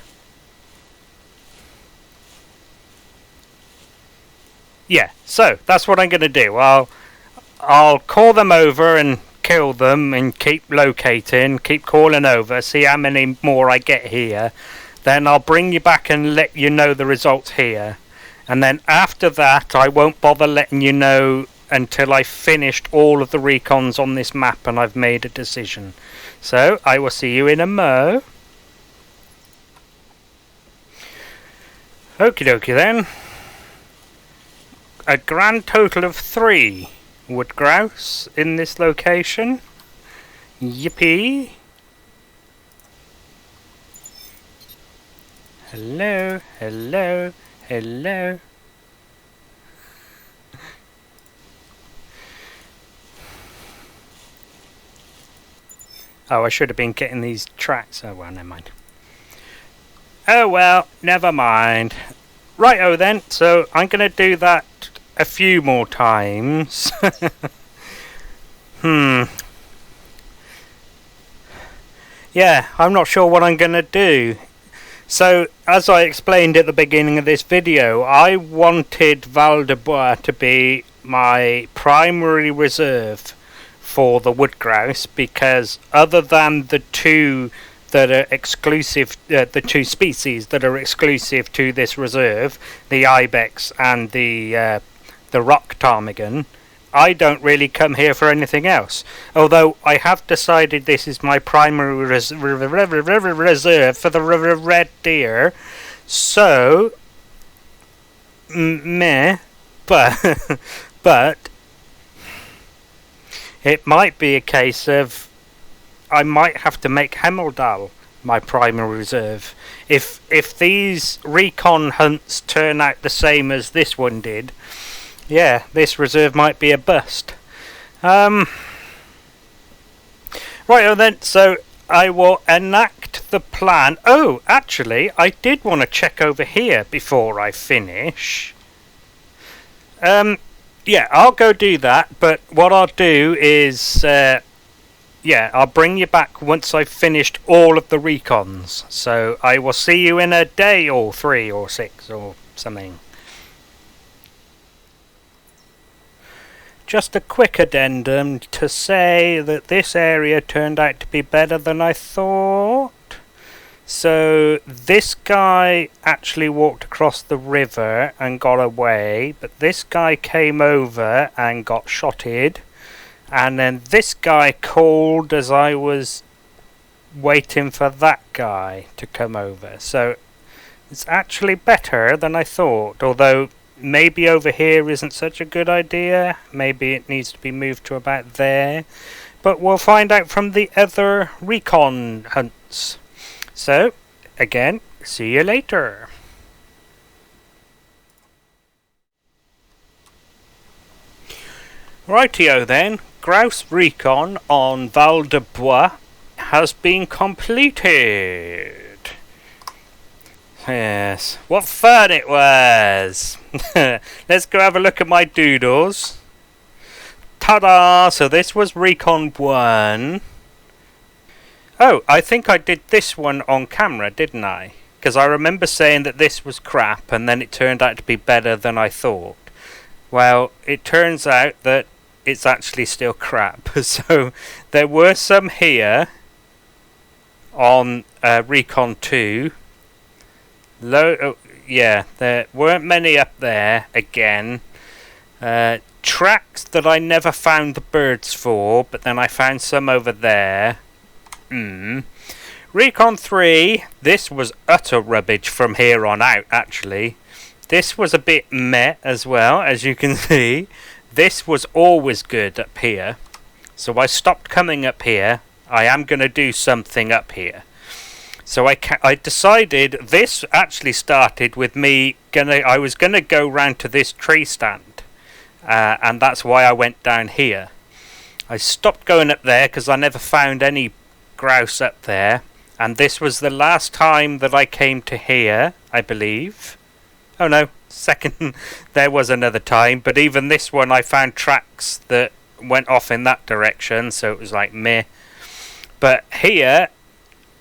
Yeah, so that's what I'm going to do. I'll call them over and kill them and keep locating, keep calling over, see how many more I get here. Then I'll bring you back and let you know the results here. And then after that, I won't bother letting you know until I've finished all of the recons on this map and I've made a decision. So I will see you in a mo. Okie dokie then. A grand total of 3 wood grouse in this location. Yippee. Hello, hello, hello. Oh, I should have been getting these tracks. Oh well, never mind. Oh well, never mind. Righto then, so I'm going to do that a few more times. Yeah, I'm not sure what I'm going to do. So, as I explained at the beginning of this video, I wanted Val-des-Bois to be my primary reserve for the wood grouse, because other than the 2 that are exclusive, the 2 species that are exclusive to this reserve, the ibex and the rock ptarmigan, I don't really come here for anything else. Although I have decided this is my primary reserve for the red deer. So, meh, but it might be a case of I might have to make Hemmeldal my primary reserve. If these recon hunts turn out the same as this one did, yeah, this reserve might be a bust. Right then, so I will enact the plan. Oh, actually, I did want to check over here before I finish. Yeah, I'll go do that, but what I'll do is, yeah, I'll bring you back once I've finished all of the recons. So I will see you in a day or 3 or 6 or something. Just a quick addendum to say that this area turned out to be better than I thought. So this guy actually walked across the river and got away, but this guy came over and got shotted, and then this guy called as I was waiting for that guy to come over. So it's actually better than I thought, although maybe over here isn't such a good idea. Maybe it needs to be moved to about there, but we'll find out from the other recon hunts. So, again, see you later. Rightio then, Grouse Recon on Val-des-Bois has been completed. Yes, what fun it was! Let's go have a look at my doodles. Ta-da! So this was Recon 1. Oh, I think I did this one on camera, didn't I? Because I remember saying that this was crap, and then it turned out to be better than I thought. Well, it turns out that it's actually still crap. So there were some here on Recon 2. Yeah, there weren't many up there again. tracks that I never found the birds for, but then I found some over there. Recon 3, this was utter rubbish from here on out, actually. This was a bit meh as well, as you can see. This was always good up here. So I stopped coming up here. I am going to do something up here. So I decided, this actually started with me, I was going to go round to this tree stand. And that's why I went down here. I stopped going up there because I never found any grouse up there. And this was the last time that I came to here, I believe. Oh no, second, there was another time. But even this one I found tracks that went off in that direction. So it was like meh. But here,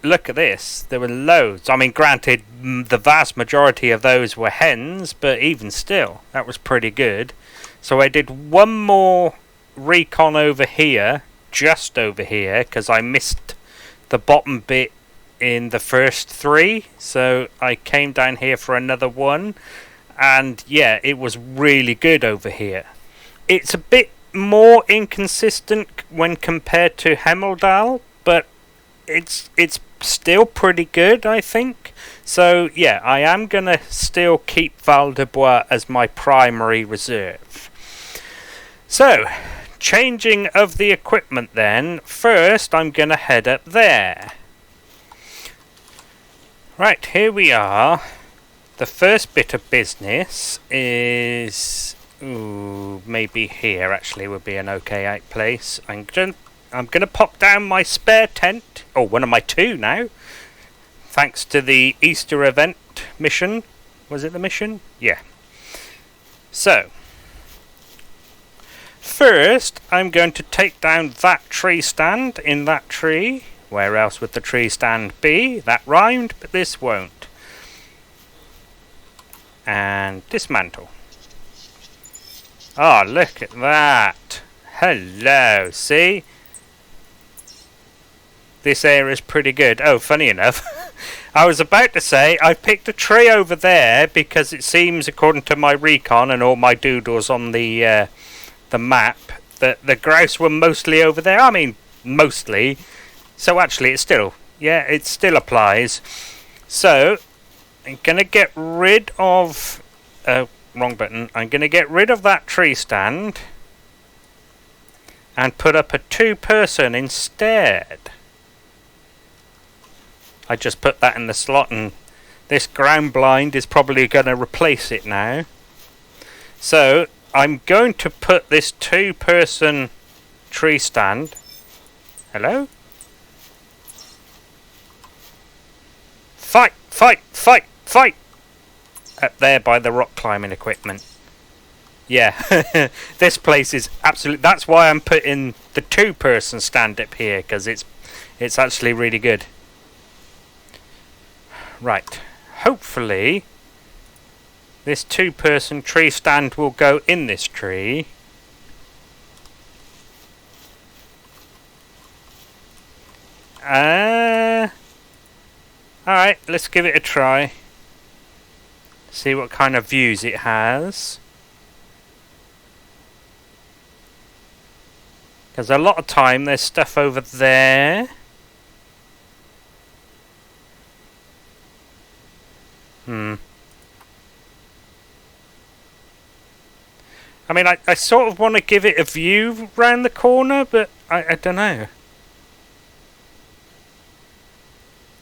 look at this. There were loads. I mean, granted, the vast majority of those were hens. But even still, that was pretty good. So I did one more recon over here. Just over here. Because I missed the bottom bit in the first 3, so I came down here for another one, and yeah, it was really good over here. It's a bit more inconsistent when compared to Hemmeldal, but it's still pretty good, I think. So yeah, I am gonna still keep Val-des-Bois as my primary reserve. So changing of the equipment then. First I'm gonna head up there. Right, here we are. The first bit of business is... Ooh, maybe here actually would be an okay place. I'm gonna pop down my spare tent. Oh, one of my 2 now. Thanks to the Easter event mission. Was it the mission? Yeah. So, first I'm going to take down that tree stand in that tree. Where else would the tree stand be? That rhymed, but this won't. And dismantle. Oh, look at that. Hello, see? This area is pretty good. Oh, funny enough, I was about to say I picked a tree over there because it seems, according to my recon and all my doodles on the map, that the grouse were mostly over there. I mean, mostly. So actually, it still applies. So, I'm going to get rid of... wrong button. I'm going to get rid of that tree stand and put up a 2-person instead. I just put that in the slot, and this ground blind is probably going to replace it now. So, I'm going to put this 2-person tree stand... Hello? Fight! Fight! Fight! Fight! Up there by the rock climbing equipment. Yeah, this place is absolutely... That's why I'm putting the 2-person stand up here, because it's actually really good. Right. Hopefully, this 2-person tree stand will go in this tree. Alright, let's give it a try. See what kind of views it has. Because a lot of time there's stuff over there. I mean, I sort of want to give it a view round the corner, but I don't know.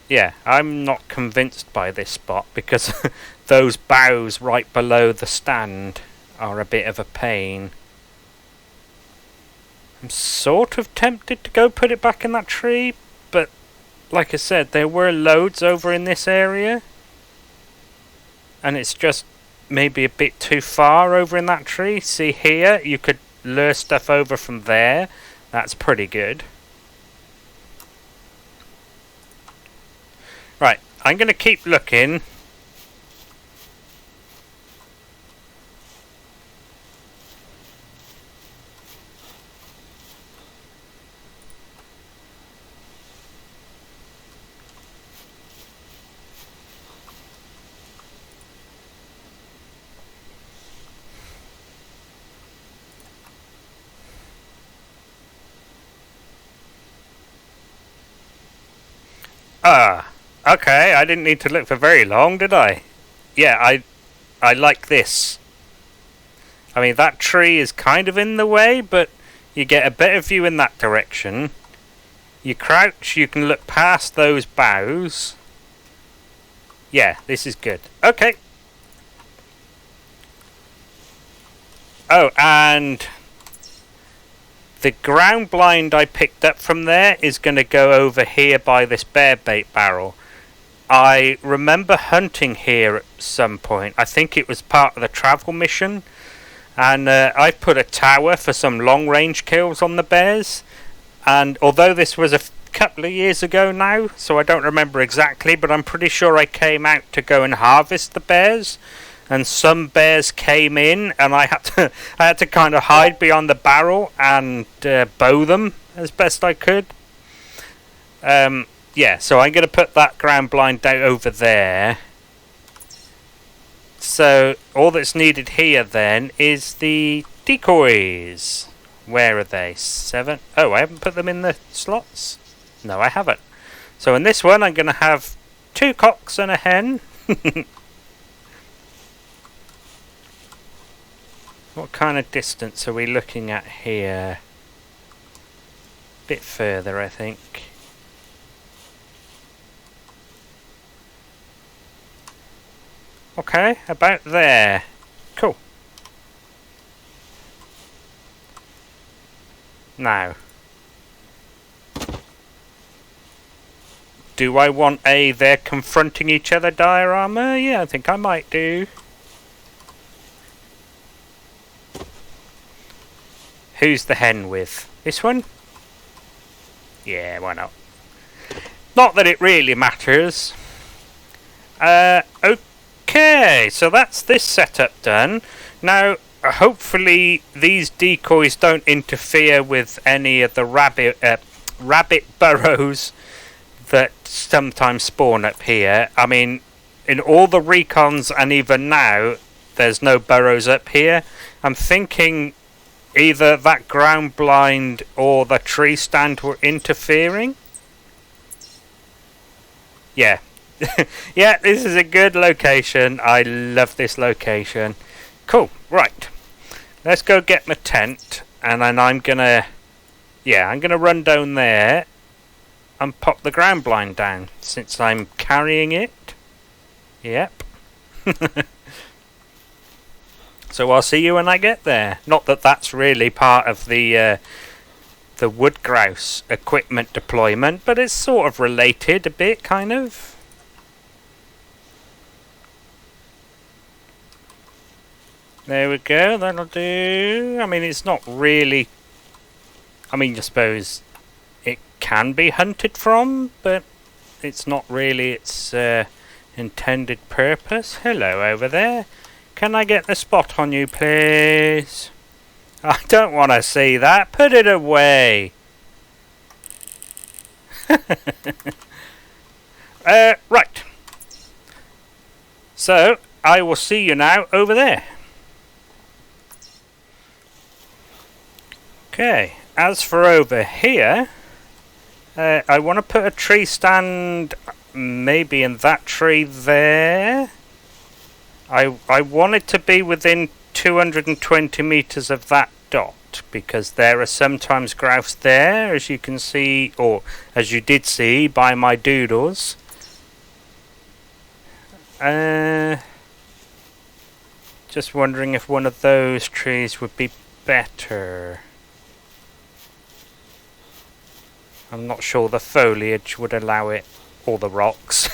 Yeah, I'm not convinced by this spot because those boughs right below the stand are a bit of a pain. I'm sort of tempted to go put it back in that tree, but like I said, there were loads over in this area. And it's just maybe a bit too far over in that tree. See here, you could lure stuff over from there. That's pretty good. Right, I'm going to keep looking. Ah, okay, I didn't need to look for very long, did I? Yeah, I like this. I mean, that tree is kind of in the way, but you get a better view in that direction. You crouch, you can look past those boughs. Yeah, this is good. Okay. Oh, and the ground blind I picked up from there is going to go over here by this bear bait barrel. I remember hunting here at some point. I think it was part of the travel mission. And I put a tower for some long range kills on the bears. And although this was a couple of years ago now, so I don't remember exactly, but I'm pretty sure I came out to go and harvest the bears. And some bears came in, and I had to kind of hide behind the barrel and bow them as best I could. Yeah, so I'm going to put that ground blind down over there. So all that's needed here then is the decoys. Where are they? 7? Oh, I haven't put them in the slots? No, I haven't. So in this one I'm going to have 2 cocks and a hen. What kind of distance are we looking at here? Bit further, I think. Okay, about there. Cool. Now, do I want a they're confronting each other diorama? Yeah, I think I might do. Who's the hen with? This one? Yeah, why not? Not that it really matters. Okay, so that's this setup done. Now, hopefully these decoys don't interfere with any of the rabbit burrows that sometimes spawn up here. I mean, in all the recons and even now, there's no burrows up here. I'm thinking either that ground blind or the tree stand were interfering. Yeah. Yeah, this is a good location. I love this location. Cool, right. Let's go get my tent, and then I'm gonna run down there and pop the ground blind down, since I'm carrying it. Yep. So I'll see you when I get there. Not that that's really part of the wood grouse equipment deployment, but it's sort of related a bit, kind of. There we go, that'll do. I mean, it's not really... I mean, I suppose it can be hunted from, but it's not really its intended purpose. Hello over there. Can I get the spot on you, please? I don't want to see that. Put it away. Right. So, I will see you now over there. Okay, as for over here, I want to put a tree stand maybe in that tree there. I want it to be within 220 meters of that dot, because there are sometimes grouse there, as you can see, or as you did see by my doodles. Just wondering if one of those trees would be better. I'm not sure the foliage would allow it, or the rocks.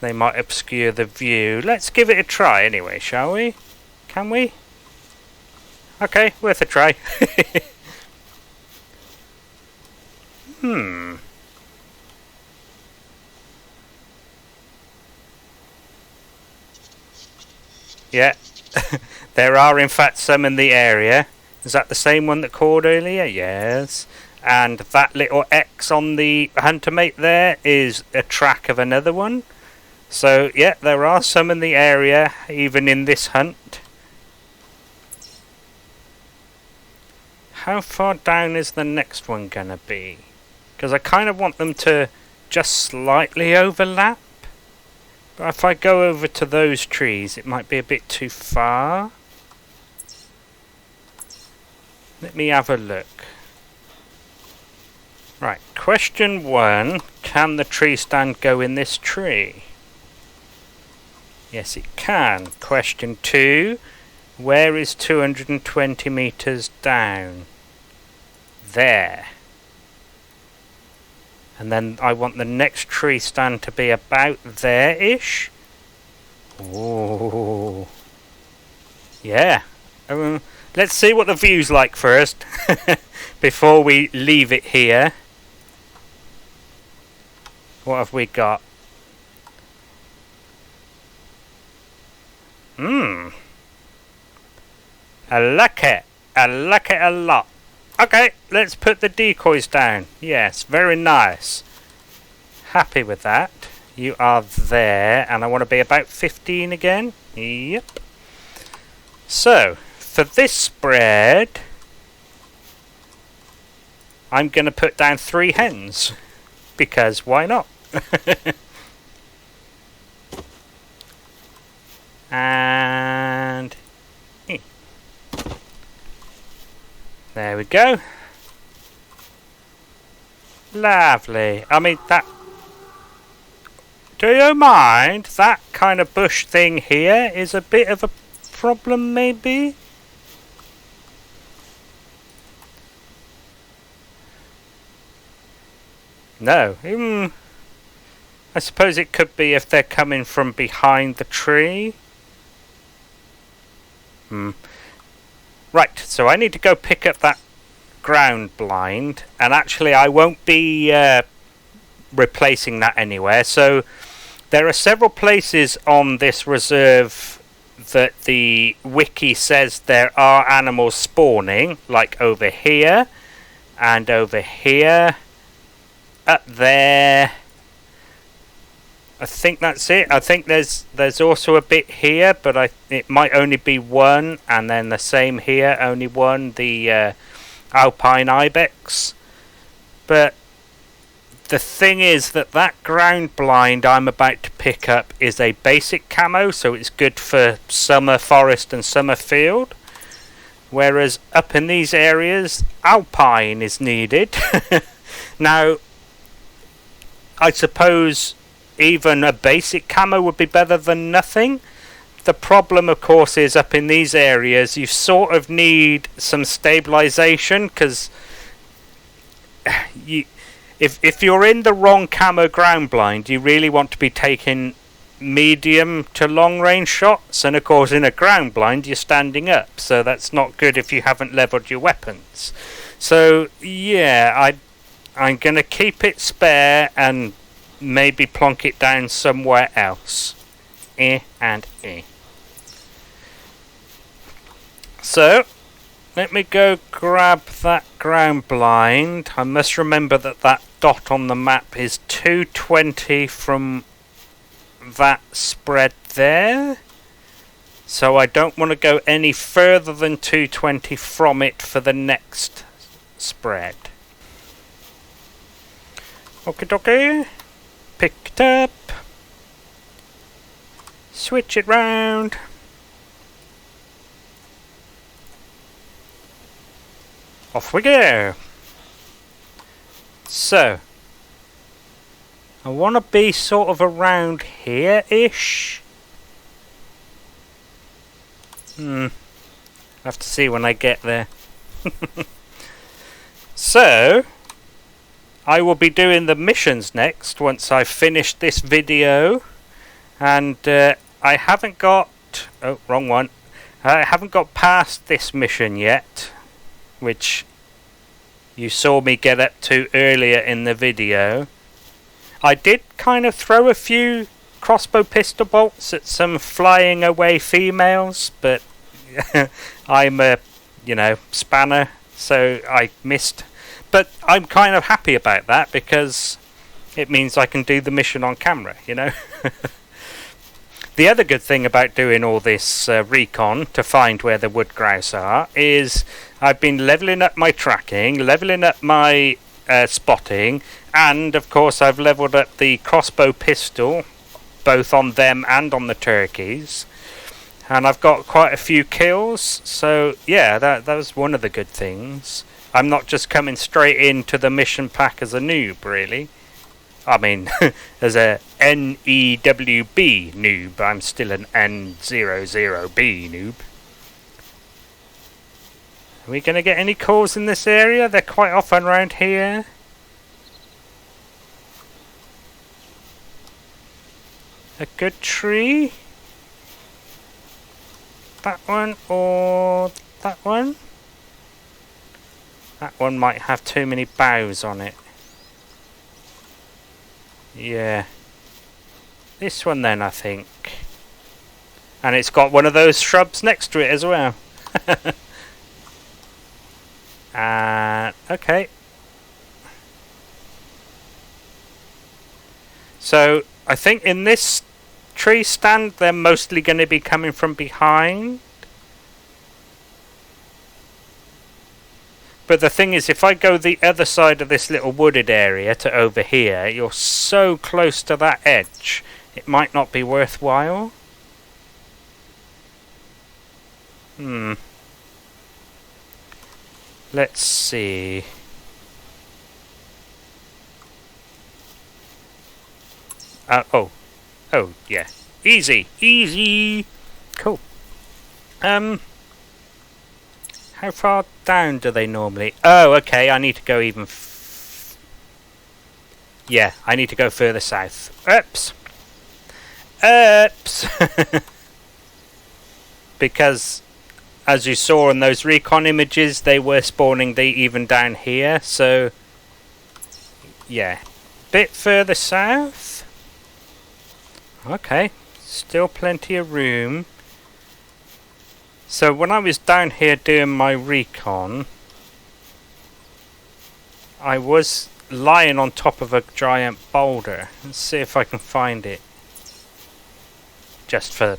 They might obscure the view. Let's give it a try anyway, shall we? Can we? Okay, worth a try. Yeah. There are in fact some in the area. Is that the same one that called earlier? Yes. And that little X on the hunter mate there is a track of another one. So, yeah, there are some in the area, even in this hunt. How far down is the next one gonna be? Because I kind of want them to just slightly overlap. But if I go over to those trees, it might be a bit too far. Let me have a look. Right, question 1. Can the tree stand go in this tree? Yes, it can. Question 2. Where is 220 meters down? There. And then I want the next tree stand to be about there-ish. Oh. Yeah. Let's see what the view's like first. Before we leave it here. What have we got? I like it. I like it a lot. Okay, let's put the decoys down. Yes, very nice. Happy with that. You are there, and I want to be about 15 again. Yep. So, for this spread, I'm going to put down 3 hens. Because why not? And there we go. Lovely. I mean, that... Do you mind? That kind of bush thing here is a bit of a problem, maybe? No. I suppose it could be if they're coming from behind the tree. Right, so I need to go pick up that ground blind, and actually I won't be replacing that anywhere. So there are several places on this reserve that the wiki says there are animals spawning, like over here and over here, up there. I think that's it. I think there's also a bit here, but it might only be one, and then the same here, only one, the alpine ibex. But the thing is that ground blind I'm about to pick up is a basic camo, so it's good for summer forest and summer field. Whereas up in these areas, alpine is needed. Now, I suppose even a basic camo would be better than nothing. The problem, of course, is up in these areas you sort of need some stabilization, because if you're in the wrong camo ground blind, you really want to be taking medium to long range shots, and of course in a ground blind you're standing up, so that's not good if you haven't leveled your weapons. So yeah, I'm gonna keep it spare and maybe plonk it down somewhere else. So let me go grab that ground blind. I must remember that dot on the map is 220 from that spread there, so I don't want to go any further than 220 from it for the next spread. Okie dokie. Pick it up, switch it round, off we go. So I want to be sort of around here-ish. I'll have to see when I get there. So I will be doing the missions next once I've finished this video, and I haven't got... oh, wrong one. I haven't got past this mission yet, which you saw me get up to earlier in the video. I did kind of throw a few crossbow pistol bolts at some flying away females, but I'm a, spanner, so I missed. But I'm kind of happy about that, because it means I can do the mission on camera, The other good thing about doing all this recon to find where the wood grouse are is I've been levelling up my tracking, levelling up my spotting, And of course I've leveled up the crossbow pistol, both on them and on the turkeys. And I've got quite a few kills, so yeah, that was one of the good things. I'm not just coming straight into the mission pack as a noob, really. I mean, as a NEWB noob, I'm still an N00B noob. Are we going to get any calls in this area? They're quite often around here. A good tree? That one or that one? That one might have too many boughs on it. Yeah. This one then, I think. And it's got one of those shrubs next to it as well. Okay. So, I think in this tree stand, they're mostly going to be coming from behind. But the thing is, if I go the other side of this little wooded area to over here, you're so close to that edge, it might not be worthwhile. Let's see. Oh, yeah. Easy. Cool. How far down do they normally... Oh, okay, I need to go even... Yeah, I need to go further south. Oops! Because, as you saw in those recon images, they were spawning even down here, so... Yeah. Bit further south. Okay, still plenty of room. So when I was down here doing my recon, I was lying on top of a giant boulder. Let's see if I can find it. Just for,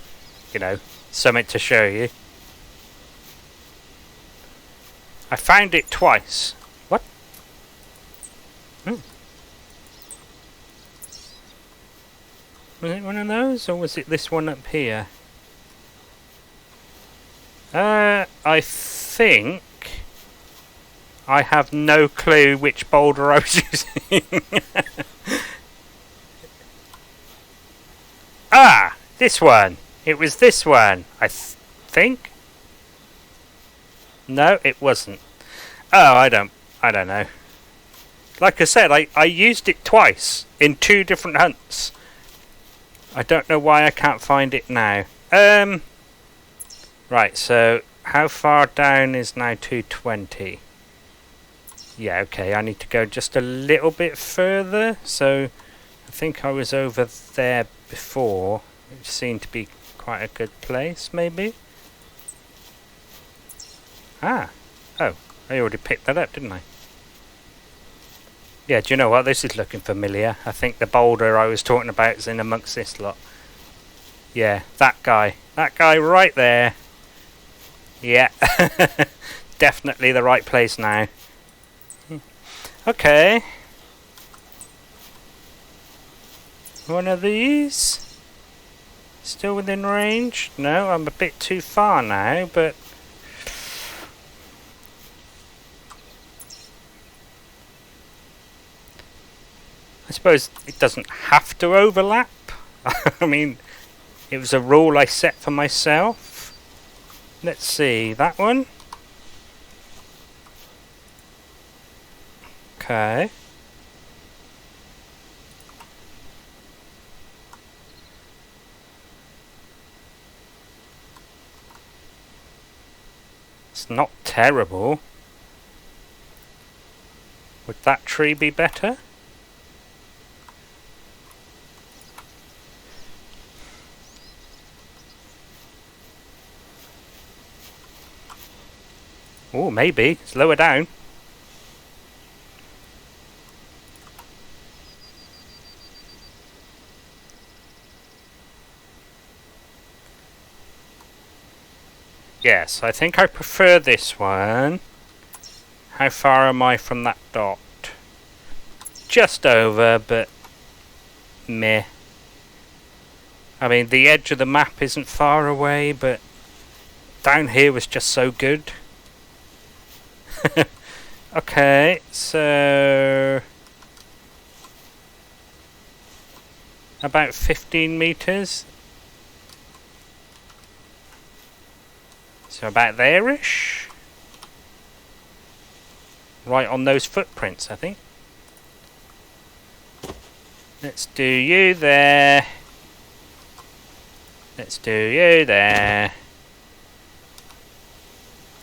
you know, something to show you. I found it twice. What? Was it one of those, or was it this one up here? I think I have no clue which boulder I was using. Ah! This one! It was this one, I think? No, it wasn't. Oh, I don't know. Like I said, I used it twice in 2 different hunts. I don't know why I can't find it now. Right, so how far down is now 220? Yeah, okay, I need to go just a little bit further. So I think I was over there before. It seemed to be quite a good place, maybe. Ah, oh, I already picked that up, didn't I? Yeah, do you know what? This is looking familiar. I think the boulder I was talking about is in amongst this lot. Yeah, that guy. That guy right there. Yeah. Definitely the right place now. Okay. One of these. Still within range? No, I'm a bit too far now, but... I suppose it doesn't have to overlap. I mean, it was a rule I set for myself. Let's see, that one. Okay. It's not terrible. Would that tree be better? Oh, maybe. It's lower down. Yes, I think I prefer this one. How far am I from that dot? just over, but meh. I mean, the edge of the map isn't far away, but down here was just so good. Okay, so about 15 meters. So about there-ish. Right on those footprints, I think. Let's do you there. Let's do you there.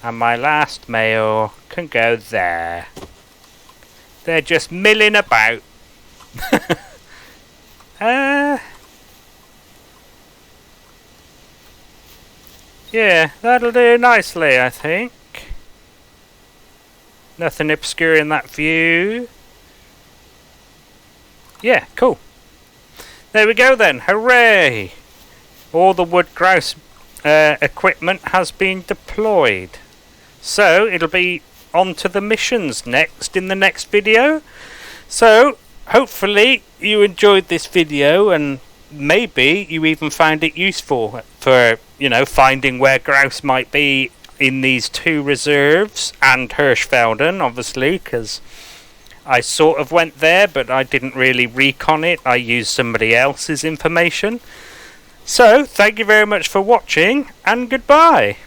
And my last male can go there. They're just milling about. Yeah, that'll do nicely, I think. Nothing obscuring that view. Yeah, cool. There we go then, hooray! All the wood grouse equipment has been deployed. So, it'll be on to the missions next in the next video. So, hopefully you enjoyed this video and maybe you even found it useful for, you know, finding where grouse might be in these two reserves and Hirschfelden, obviously, because I sort of went there, but I didn't really recon it. I used somebody else's information. So, thank you very much for watching, and goodbye.